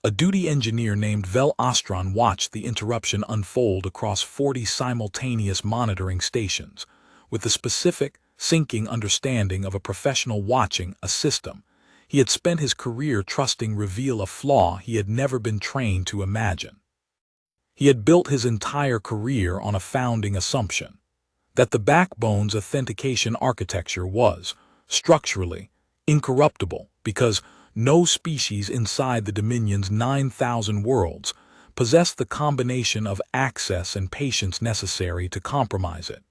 a duty engineer named Vel Ostron watched the interruption unfold across 40 simultaneous monitoring stations, with the specific, sinking understanding of a professional watching a system he had spent his career trusting reveal a flaw he had never been trained to imagine. He had built his entire career on a founding assumption, that the backbone's authentication architecture was, structurally, incorruptible because no species inside the Dominion's 9,000 worlds possessed the combination of access and patience necessary to compromise it.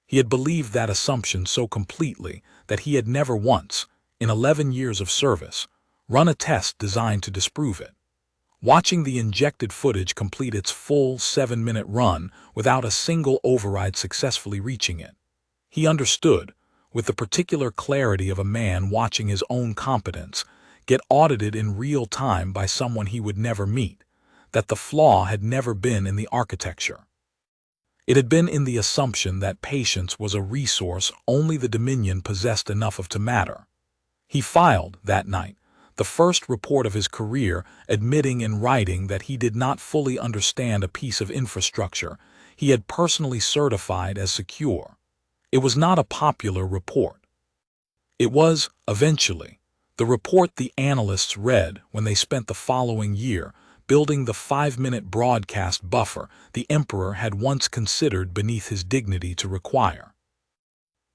He had believed that assumption so completely that he had never once, in 11 years of service, run a test designed to disprove it. Watching the injected footage complete its full 7-minute run without a single override successfully reaching it, he understood, with the particular clarity of a man watching his own competence get audited in real time by someone he would never meet, that the flaw had never been in the architecture. It had been in the assumption that patience was a resource only the Dominion possessed enough of to matter. He filed, that night, the first report of his career admitting in writing that he did not fully understand a piece of infrastructure he had personally certified as secure. It was not a popular report. It was, eventually, the report the analysts read when they spent the following year building the 5-minute broadcast buffer the Emperor had once considered beneath his dignity to require.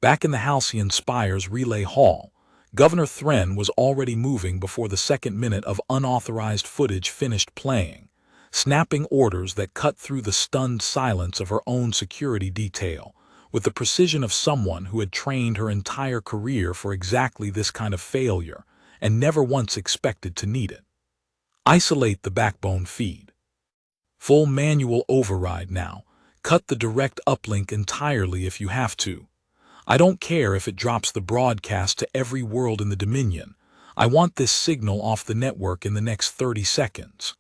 Back in the Halcyon Spire's relay hall, Governor Thren was already moving before the second minute of unauthorized footage finished playing, snapping orders that cut through the stunned silence of her own security detail, with the precision of someone who had trained her entire career for exactly this kind of failure and never once expected to need it. Isolate the backbone feed. Full manual override now. Cut the direct uplink entirely if you have to. I don't care if it drops the broadcast to every world in the Dominion. I want this signal off the network in the next 30 seconds.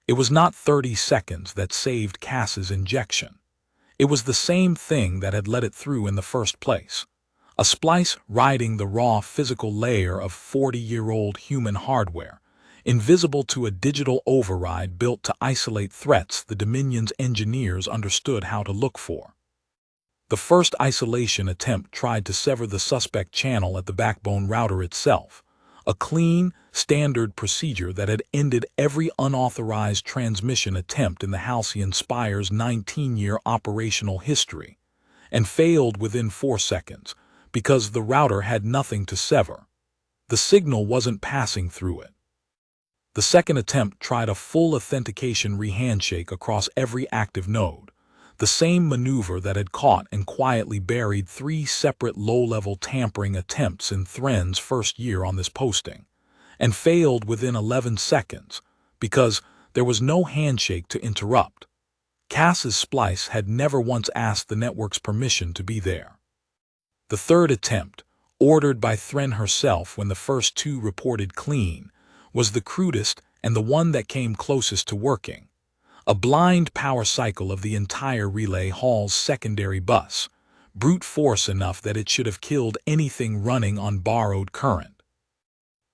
It was not 30 seconds that saved Cass's injection. It was the same thing that had let it through in the first place. A splice riding the raw physical layer of 40-year-old human hardware, invisible to a digital override built to isolate threats the Dominion's engineers understood how to look for. The first isolation attempt tried to sever the suspect channel at the backbone router itself, a clean, standard procedure that had ended every unauthorized transmission attempt in the Halcyon Spire's 19-year operational history, and failed within 4 seconds because the router had nothing to sever. The signal wasn't passing through it. The second attempt tried a full authentication re-handshake across every active node, the same maneuver that had caught and quietly buried 3 separate low-level tampering attempts in Thren's first year on this posting, and failed within 11 seconds because there was no handshake to interrupt. Cass's splice had never once asked the network's permission to be there. The third attempt, ordered by Thren herself when the first 2 reported clean, was the crudest and the one that came closest to working. A blind power cycle of the entire relay hall's secondary bus, brute force enough that it should have killed anything running on borrowed current.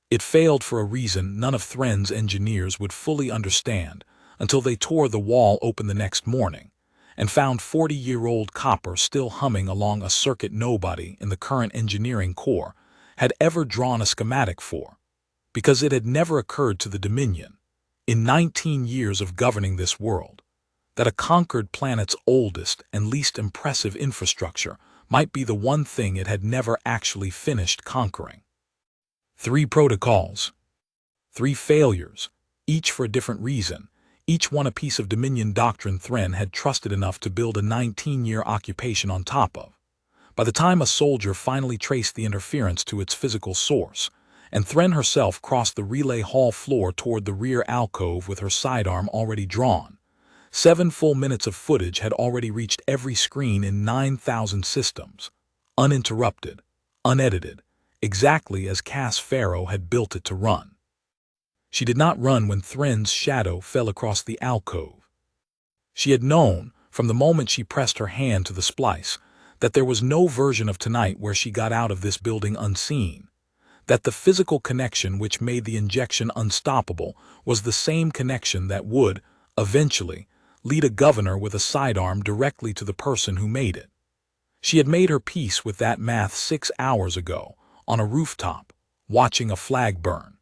It failed for a reason none of Thren's engineers would fully understand until they tore the wall open the next morning and found 40-year-old copper still humming along a circuit nobody in the current engineering corps had ever drawn a schematic for, because it had never occurred to the Dominion, in 19 years of governing this world, that a conquered planet's oldest and least impressive infrastructure might be the one thing it had never actually finished conquering. 3 protocols. 3 failures, each for a different reason, each one a piece of Dominion doctrine Thren had trusted enough to build a 19-year occupation on top of. By the time a soldier finally traced the interference to its physical source, and Thren herself crossed the relay hall floor toward the rear alcove with her sidearm already drawn, 7 full minutes of footage had already reached every screen in 9,000 systems, uninterrupted, unedited, exactly as Cass Faro had built it to run. She did not run when Thren's shadow fell across the alcove. She had known, from the moment she pressed her hand to the splice, that there was no version of tonight where she got out of this building unseen, that the physical connection which made the injection unstoppable was the same connection that would, eventually, lead a governor with a sidearm directly to the person who made it. She had made her peace with that math 6 hours ago, on a rooftop, watching a flag burn.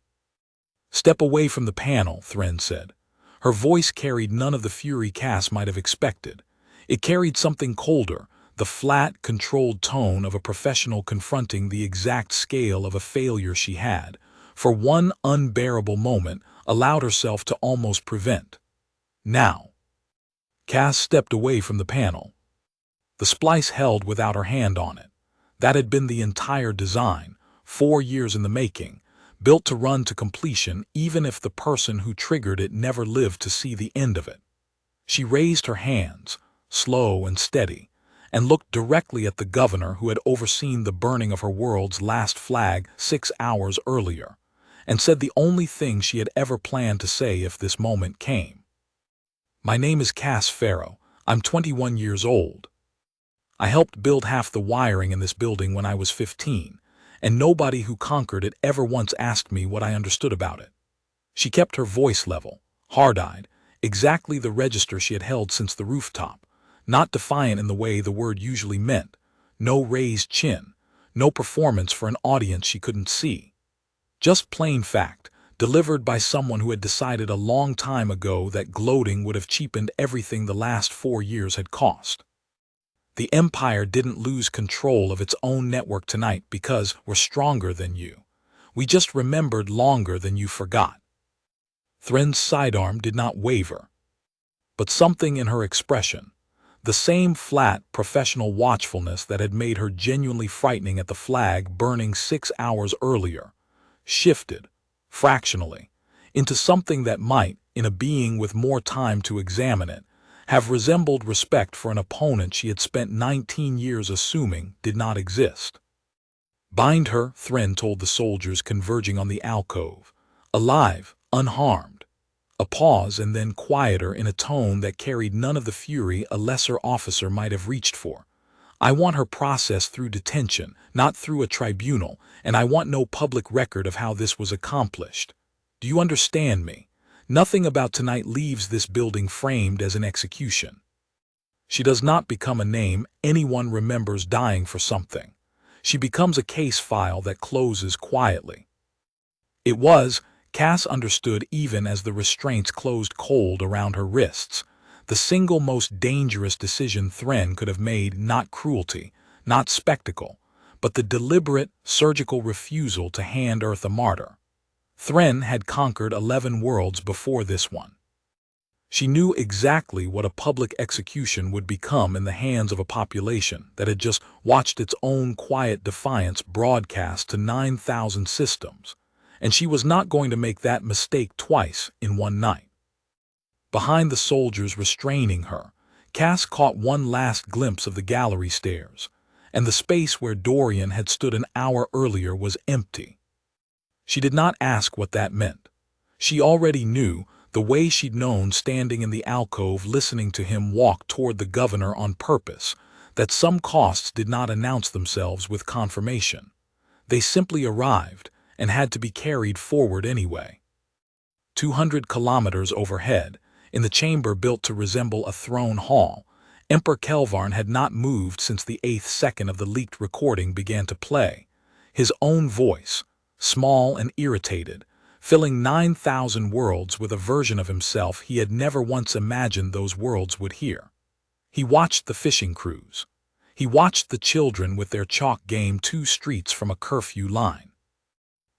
"Step away from the panel," Thren said. Her voice carried none of the fury Cass might have expected. It carried something colder, the flat, controlled tone of a professional confronting the exact scale of a failure she had, for one unbearable moment, allowed herself to almost prevent. Now. Cass stepped away from the panel. The splice held without her hand on it. That had been the entire design, 4 years in the making, built to run to completion even if the person who triggered it never lived to see the end of it. She raised her hands, slow and steady, and looked directly at the governor who had overseen the burning of her world's last flag 6 hours earlier, and said the only thing she had ever planned to say if this moment came. "My name is Cass Faro. I'm 21 years old. I helped build half the wiring in this building when I was 15, and nobody who conquered it ever once asked me what I understood about it." She kept her voice level, hard-eyed, exactly the register she had held since the rooftop, not defiant in the way the word usually meant, no raised chin, no performance for an audience she couldn't see. Just plain fact, delivered by someone who had decided a long time ago that gloating would have cheapened everything the last 4 years had cost. The Empire didn't lose control of its own network tonight because we're stronger than you. We just remembered longer than you forgot. Thren's sidearm did not waver, but something in her expression, the same flat, professional watchfulness that had made her genuinely frightening at the flag burning 6 hours earlier, shifted, fractionally, into something that might, in a being with more time to examine it, have resembled respect for an opponent she had spent 19 years assuming did not exist. Bind her, Thren told the soldiers converging on the alcove. Alive, unharmed. A pause and then quieter in a tone that carried none of the fury a lesser officer might have reached for. I want her processed through detention, not through a tribunal, and I want no public record of how this was accomplished. Do you understand me? Nothing about tonight leaves this building framed as an execution. She does not become a name anyone remembers dying for something. She becomes a case file that closes quietly. It was, Cass understood even as the restraints closed cold around her wrists, the single most dangerous decision Thren could have made, not cruelty, not spectacle, but the deliberate, surgical refusal to hand Earth a martyr. Thren had conquered 11 worlds before this one. She knew exactly what a public execution would become in the hands of a population that had just watched its own quiet defiance broadcast to 9,000 systems, and she was not going to make that mistake twice in one night. Behind the soldiers restraining her, Cass caught one last glimpse of the gallery stairs, and the space where Dorian had stood an hour earlier was empty. She did not ask what that meant. She already knew, the way she'd known standing in the alcove listening to him walk toward the governor on purpose, that some costs did not announce themselves with confirmation. They simply arrived and had to be carried forward anyway. 200 kilometers overhead, in the chamber built to resemble a throne hall, Emperor Kelvarn had not moved since the 8th second of the leaked recording began to play. His own voice, small and irritated, filling 9,000 worlds with a version of himself he had never once imagined those worlds would hear. He watched the fishing crews. He watched the children with their chalk game 2 streets from a curfew line.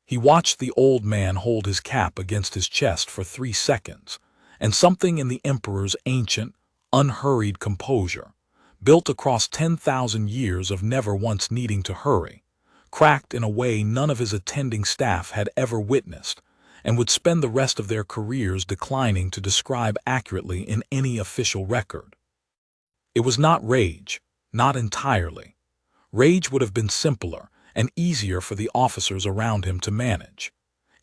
He watched the old man hold his cap against his chest for 3 seconds, and something in the Emperor's ancient, unhurried composure, built across 10,000 years of never once needing to hurry, cracked in a way none of his attending staff had ever witnessed, and would spend the rest of their careers declining to describe accurately in any official record. It was not rage, not entirely. Rage would have been simpler and easier for the officers around him to manage.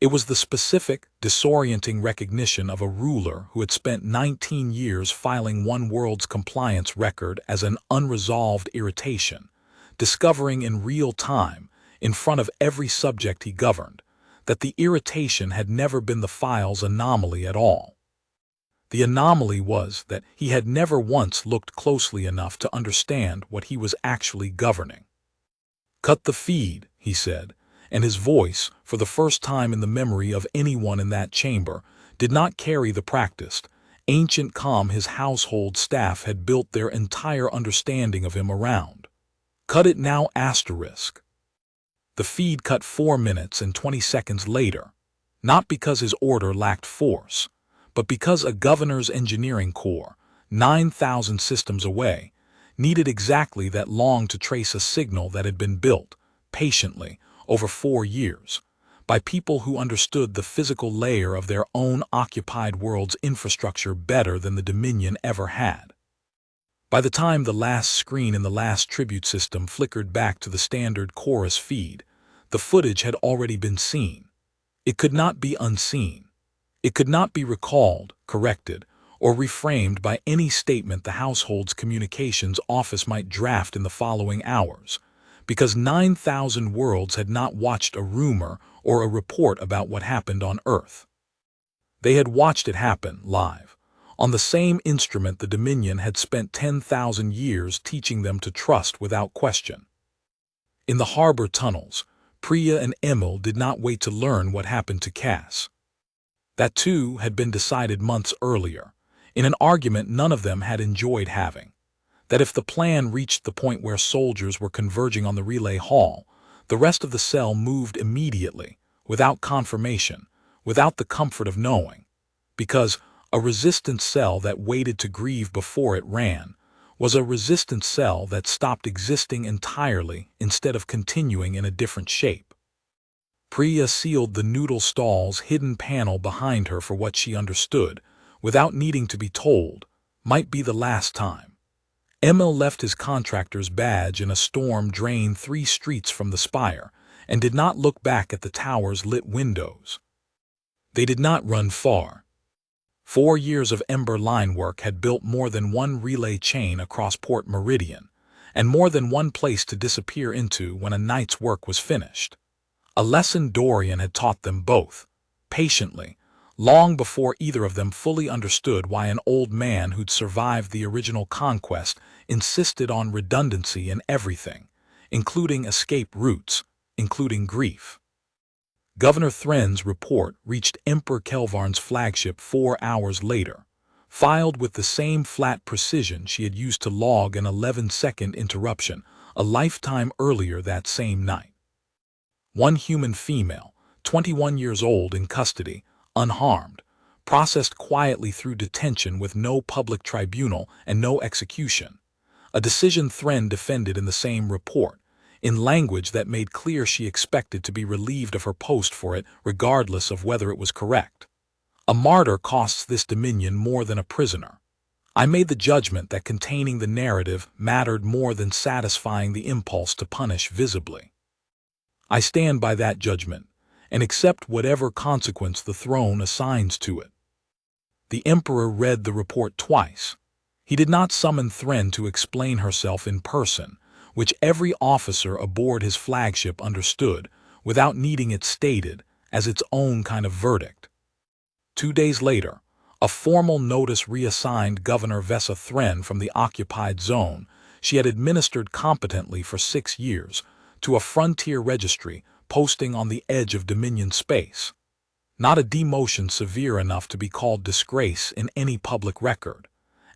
It was the specific, disorienting recognition of a ruler who had spent 19 years filing one world's compliance record as an unresolved irritation, discovering in real time, in front of every subject he governed, that the irritation had never been the file's anomaly at all. The anomaly was that he had never once looked closely enough to understand what he was actually governing. "Cut the feed," he said, and his voice, for the first time in the memory of anyone in that chamber, did not carry the practiced, ancient calm his household staff had built their entire understanding of him around. "Cut it now." The feed cut 4 minutes and 20 seconds later, not because his order lacked force, but because a governor's engineering corps, 9,000 systems away, needed exactly that long to trace a signal that had been built, patiently, over 4 years, by people who understood the physical layer of their own occupied world's infrastructure better than the Dominion ever had. By the time the last screen in the last tribute system flickered back to the standard chorus feed, the footage had already been seen. It could not be unseen. It could not be recalled, corrected, or reframed by any statement the household's communications office might draft in the following hours, because 9,000 worlds had not watched a rumor or a report about what happened on Earth. They had watched it happen live, on the same instrument the Dominion had spent 10,000 years teaching them to trust without question. In the harbor tunnels, Priya and Emil did not wait to learn what happened to Cass. That too had been decided months earlier, in an argument none of them had enjoyed having. That if the plan reached the point where soldiers were converging on the relay hall, the rest of the cell moved immediately, without confirmation, without the comfort of knowing, because a resistant cell that waited to grieve before it ran was a resistant cell that stopped existing entirely instead of continuing in a different shape. Priya sealed the noodle stall's hidden panel behind her for what she understood, without needing to be told, might be the last time. Emil left his contractor's badge in a storm drain 3 streets from the spire, and did not look back at the tower's lit windows. They did not run far. 4 years of Ember line work had built more than one relay chain across Port Meridian, and more than one place to disappear into when a night's work was finished. A lesson Dorian had taught them both, patiently, long before either of them fully understood why an old man who'd survived the original conquest insisted on redundancy in everything, including escape routes, including grief. Governor Thren's report reached Emperor Kelvarn's flagship 4 hours later, filed with the same flat precision she had used to log an 11-second interruption a lifetime earlier that same night. One human female, 21 years old, in custody, unharmed, processed quietly through detention with no public tribunal and no execution, a decision Thren defended in the same report, in language that made clear she expected to be relieved of her post for it regardless of whether it was correct. A martyr costs this dominion more than a prisoner. I made the judgment that containing the narrative mattered more than satisfying the impulse to punish visibly. I stand by that judgment, and accept whatever consequence the throne assigns to it. The Emperor read the report twice. He did not summon Thren to explain herself in person, which every officer aboard his flagship understood, without needing it stated, as its own kind of verdict. 2 days later, a formal notice reassigned Governor Vesa Thren from the occupied zone she had administered competently for 6 years to a frontier registry posting on the edge of Dominion space. Not a demotion severe enough to be called disgrace in any public record,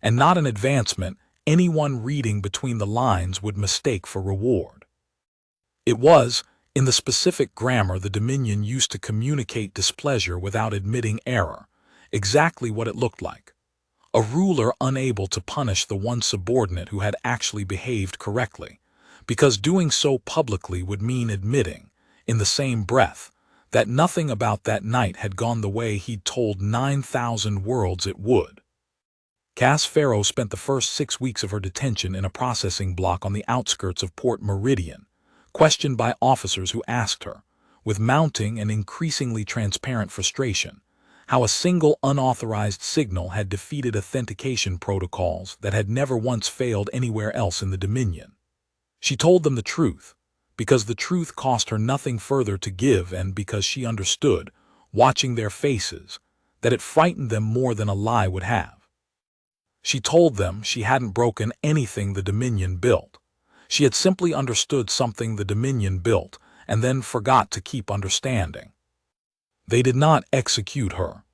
and not an advancement anyone reading between the lines would mistake for reward. It was, in the specific grammar the Dominion used to communicate displeasure without admitting error, exactly what it looked like. A ruler unable to punish the one subordinate who had actually behaved correctly, because doing so publicly would mean admitting, in the same breath, that nothing about that night had gone the way he'd told 9,000 worlds it would. Cass Farrow spent the first 6 weeks of her detention in a processing block on the outskirts of Port Meridian, questioned by officers who asked her, with mounting and increasingly transparent frustration, how a single unauthorized signal had defeated authentication protocols that had never once failed anywhere else in the Dominion. She told them the truth, because the truth cost her nothing further to give, and because she understood, watching their faces, that it frightened them more than a lie would have. She told them she hadn't broken anything the Dominion built. She had simply understood something the Dominion built and then forgot to keep understanding. They did not execute her.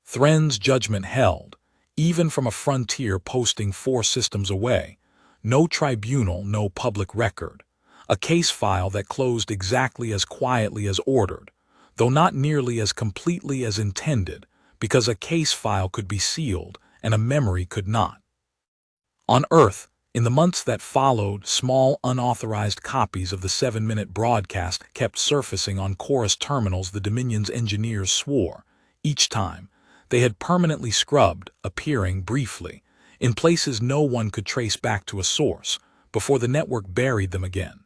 Thren's judgment held, even from a frontier posting 4 systems away. No tribunal, no public record. A case file that closed exactly as quietly as ordered, though not nearly as completely as intended, because a case file could be sealed and a memory could not. On Earth, in the months that followed, small unauthorized copies of the 7-minute broadcast kept surfacing on Chorus terminals the Dominion's engineers swore, each time, they had permanently scrubbed, appearing briefly, in places no one could trace back to a source, before the network buried them again.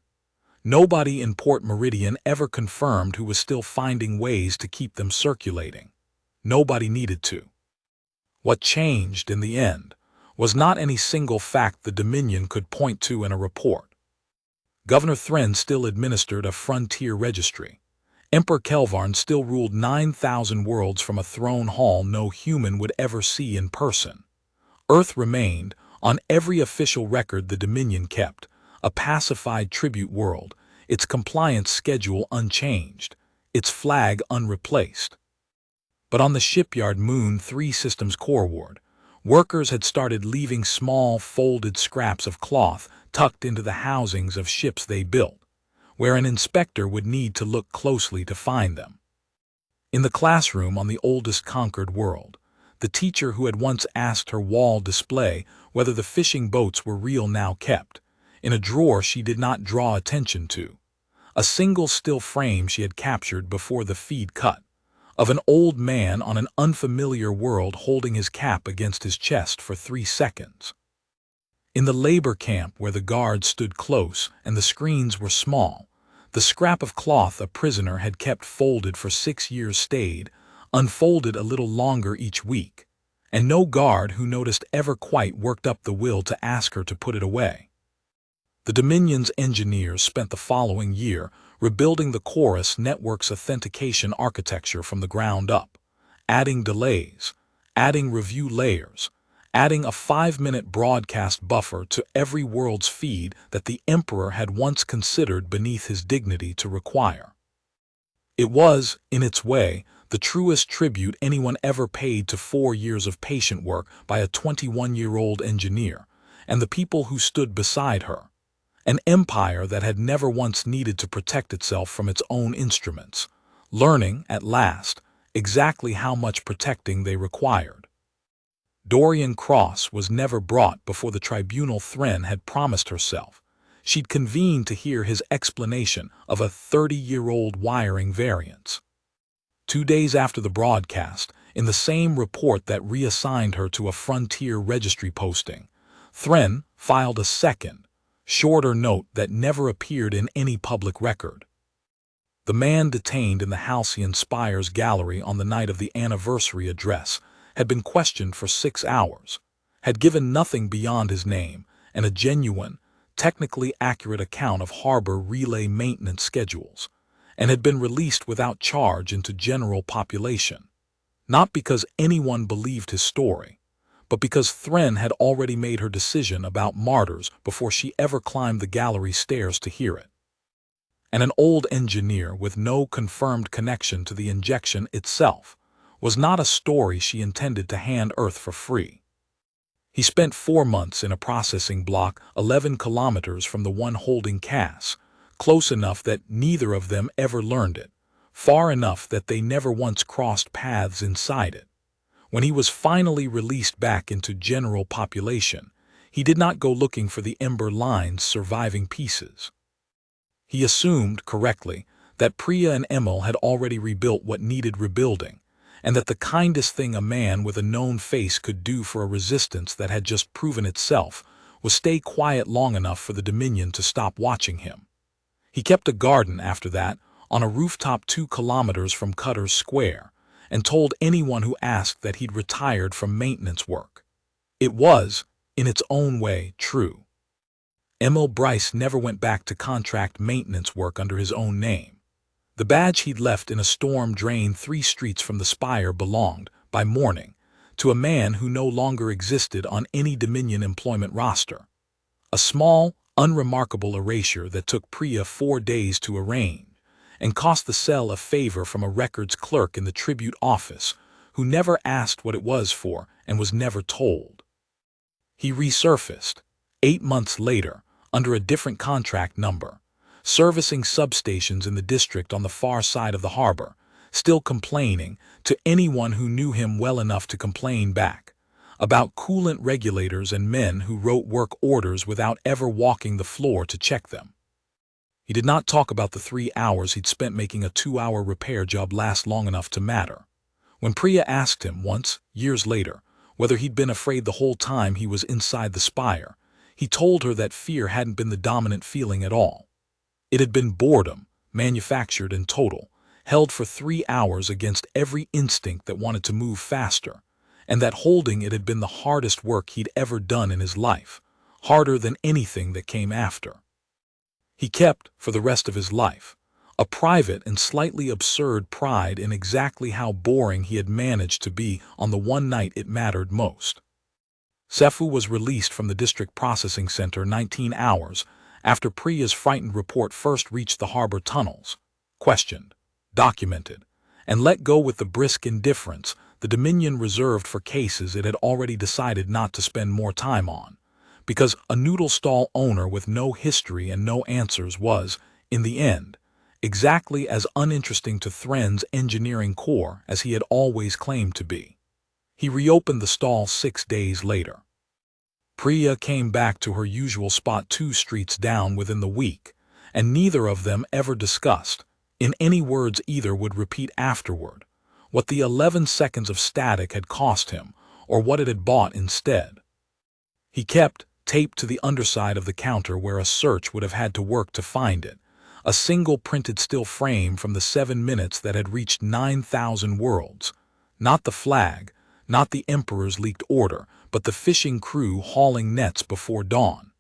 Nobody in Port Meridian ever confirmed who was still finding ways to keep them circulating. Nobody needed to. What changed in the end was not any single fact the Dominion could point to in a report. Governor Thren still administered a frontier registry. Emperor Kelvarn still ruled 9,000 worlds from a throne hall no human would ever see in person. Earth remained, on every official record the Dominion kept, a pacified tribute world, its compliance schedule unchanged, its flag unreplaced. But on the shipyard Moon 3 Systems core ward, workers had started leaving small, folded scraps of cloth tucked into the housings of ships they built, where an inspector would need to look closely to find them. In the classroom on the oldest conquered world, the teacher who had once asked her wall display whether the fishing boats were real now kept, in a drawer she did not draw attention to, a single still frame she had captured before the feed cut, of an old man on an unfamiliar world holding his cap against his chest for 3 seconds. In the labor camp where the guards stood close and the screens were small, the scrap of cloth a prisoner had kept folded for 6 years stayed, unfolded a little longer each week, and no guard who noticed ever quite worked up the will to ask her to put it away. The Dominion's engineers spent the following year rebuilding the Chorus network's authentication architecture from the ground up, adding delays, adding review layers, adding a 5-minute broadcast buffer to every world's feed that the Emperor had once considered beneath his dignity to require. It was, in its way, the truest tribute anyone ever paid to 4 years of patient work by a 21-year-old engineer and the people who stood beside her, an empire that had never once needed to protect itself from its own instruments, learning, at last, exactly how much protecting they required. Dorian Cross was never brought before the tribunal Thren had promised herself. She'd convened to hear his explanation of a 30-year-old wiring variance. 2 days after the broadcast, in the same report that reassigned her to a frontier registry posting, Thren filed a second, shorter note that never appeared in any public record. The man detained in the Halcyon Spire's gallery on the night of the anniversary address had been questioned for 6 hours, had given nothing beyond his name and a genuine, technically accurate account of harbor relay maintenance schedules, and had been released without charge into general population, not because anyone believed his story, but because Thren had already made her decision about martyrs before she ever climbed the gallery stairs to hear it. And an old engineer with no confirmed connection to the injection itself was not a story she intended to hand Earth for free. He spent 4 months in a processing block 11 kilometers from the one holding Cass, close enough that neither of them ever learned it, far enough that they never once crossed paths inside it. When he was finally released back into general population, he did not go looking for the Ember Line's surviving pieces. He assumed, correctly, that Priya and Emil had already rebuilt what needed rebuilding, and that the kindest thing a man with a known face could do for a resistance that had just proven itself was stay quiet long enough for the Dominion to stop watching him. He kept a garden after that on a rooftop 2 kilometers from Cutter's Square, and told anyone who asked that he'd retired from maintenance work. It was, in its own way, true. Emil Bryce never went back to contract maintenance work under his own name. The badge he'd left in a storm drain 3 streets from the Spire belonged, by morning, to a man who no longer existed on any Dominion employment roster. A small, unremarkable erasure that took Priya 4 days to arrange, and cost the cell a favor from a records clerk in the Tribute office, who never asked what it was for and was never told. He resurfaced, 8 months later, under a different contract number, servicing substations in the district on the far side of the harbor, still complaining, to anyone who knew him well enough to complain back, about coolant regulators and men who wrote work orders without ever walking the floor to check them. He did not talk about the 3 hours he'd spent making a 2-hour repair job last long enough to matter. When Priya asked him once, years later, whether he'd been afraid the whole time he was inside the Spire, he told her that fear hadn't been the dominant feeling at all. It had been boredom, manufactured and total, held for 3 hours against every instinct that wanted to move faster, and that holding it had been the hardest work he'd ever done in his life, harder than anything that came after. He kept, for the rest of his life, a private and slightly absurd pride in exactly how boring he had managed to be on the one night it mattered most. Sefu was released from the district processing center 19 hours after Priya's frightened report first reached the harbor tunnels, questioned, documented, and let go with the brisk indifference the Dominion reserved for cases it had already decided not to spend more time on, because a noodle stall owner with no history and no answers was, in the end, exactly as uninteresting to Thren's engineering corps as he had always claimed to be. He reopened the stall 6 days later. Priya came back to her usual spot 2 streets down within the week, and neither of them ever discussed, in any words either would repeat afterward, what the 11 seconds of static had cost him or what it had bought instead. He kept, taped to the underside of the counter where a search would have had to work to find it, a single printed still frame from the 7 minutes that had reached 9,000 worlds, not the flag, not the Emperor's leaked order, but the fishing crew hauling nets before dawn.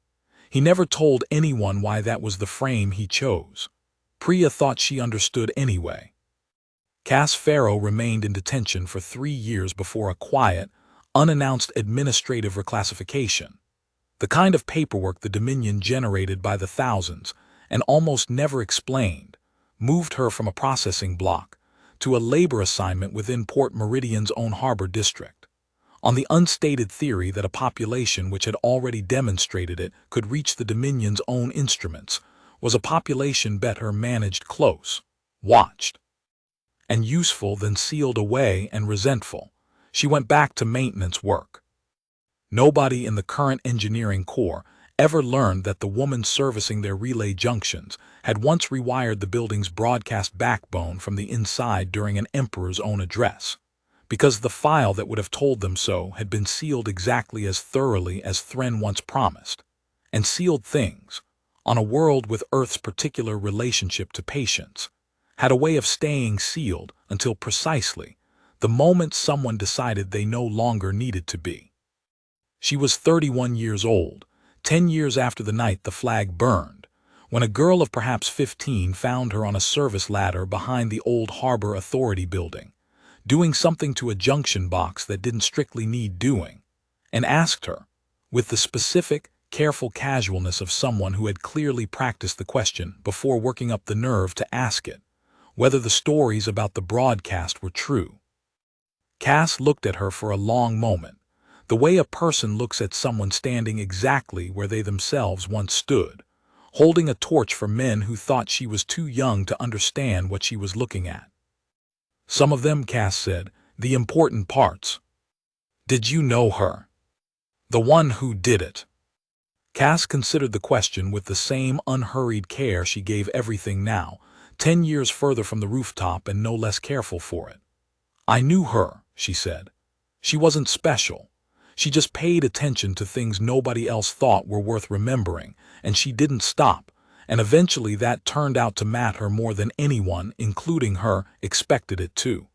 He never told anyone why that was the frame he chose. Priya thought she understood anyway. Cass Farrow remained in detention for 3 years before a quiet, unannounced administrative reclassification. The kind of paperwork the Dominion generated by the thousands, and almost never explained, moved her from a processing block to a labor assignment within Port Meridian's own harbor district, on the unstated theory that a population which had already demonstrated it could reach the Dominion's own instruments was a population better managed close, watched, and useful than sealed away and resentful. She went back to maintenance work. Nobody in the current engineering corps ever learned that the woman servicing their relay junctions had once rewired the building's broadcast backbone from the inside during an Emperor's own address, because the file that would have told them so had been sealed exactly as thoroughly as Thren once promised. And sealed things, on a world with Earth's particular relationship to patience, had a way of staying sealed until precisely the moment someone decided they no longer needed to be. She was 31 years old, 10 years after the night the flag burned, when a girl of perhaps 15 found her on a service ladder behind the old Harbor Authority building, doing something to a junction box that didn't strictly need doing, and asked her, with the specific, careful casualness of someone who had clearly practiced the question before working up the nerve to ask it, whether the stories about the broadcast were true. Cass looked at her for a long moment, the way a person looks at someone standing exactly where they themselves once stood, holding a torch for men who thought she was too young to understand what she was looking at. Some of them, Cass said, the important parts. Did you know her? The one who did it. Cass considered the question with the same unhurried care she gave everything now, 10 years further from the rooftop and no less careful for it. I knew her, she said. She wasn't special. She just paid attention to things nobody else thought were worth remembering, and she didn't stop, and eventually that turned out to matter more than anyone, including her, expected it to.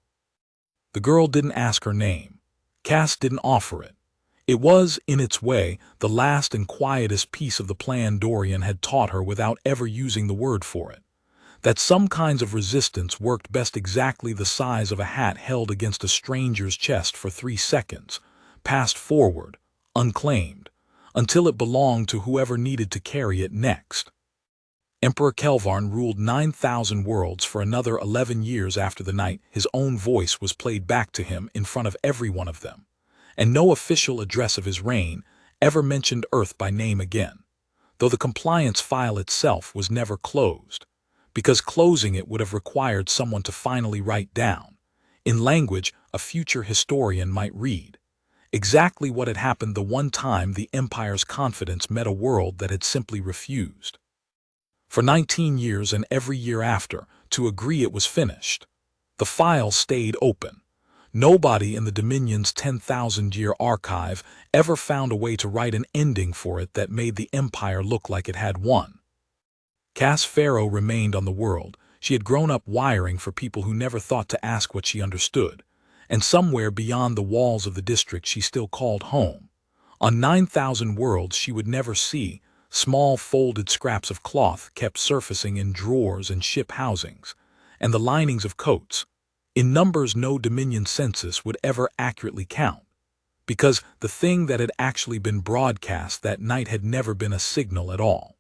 The girl didn't ask her name. Cass didn't offer it. It was, in its way, the last and quietest piece of the plan Dorian had taught her without ever using the word for it. That some kinds of resistance worked best exactly the size of a hat held against a stranger's chest for 3 seconds, passed forward, unclaimed, until it belonged to whoever needed to carry it next. Emperor Kelvarn ruled 9,000 worlds for another 11 years after the night his own voice was played back to him in front of every one of them, and no official address of his reign ever mentioned Earth by name again, though the compliance file itself was never closed, because closing it would have required someone to finally write down, in language a future historian might read, exactly what had happened the one time the Empire's confidence met a world that had simply refused. For 19 years and every year after, to agree it was finished. The file stayed open. Nobody in the Dominion's 10,000-year archive ever found a way to write an ending for it that made the Empire look like it had won. Cass Farrow remained on the world. She had grown up wiring for people who never thought to ask what she understood, and somewhere beyond the walls of the district she still called home. On 9,000 worlds she would never see, small folded scraps of cloth kept surfacing in drawers and ship housings, and the linings of coats, in numbers no Dominion census would ever accurately count, because the thing that had actually been broadcast that night had never been a signal at all.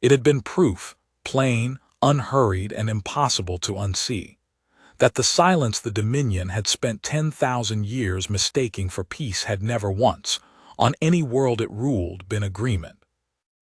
It had been proof, plain, unhurried, and impossible to unsee, that the silence the Dominion had spent 10,000 years mistaking for peace had never once, on any world it ruled, been agreement.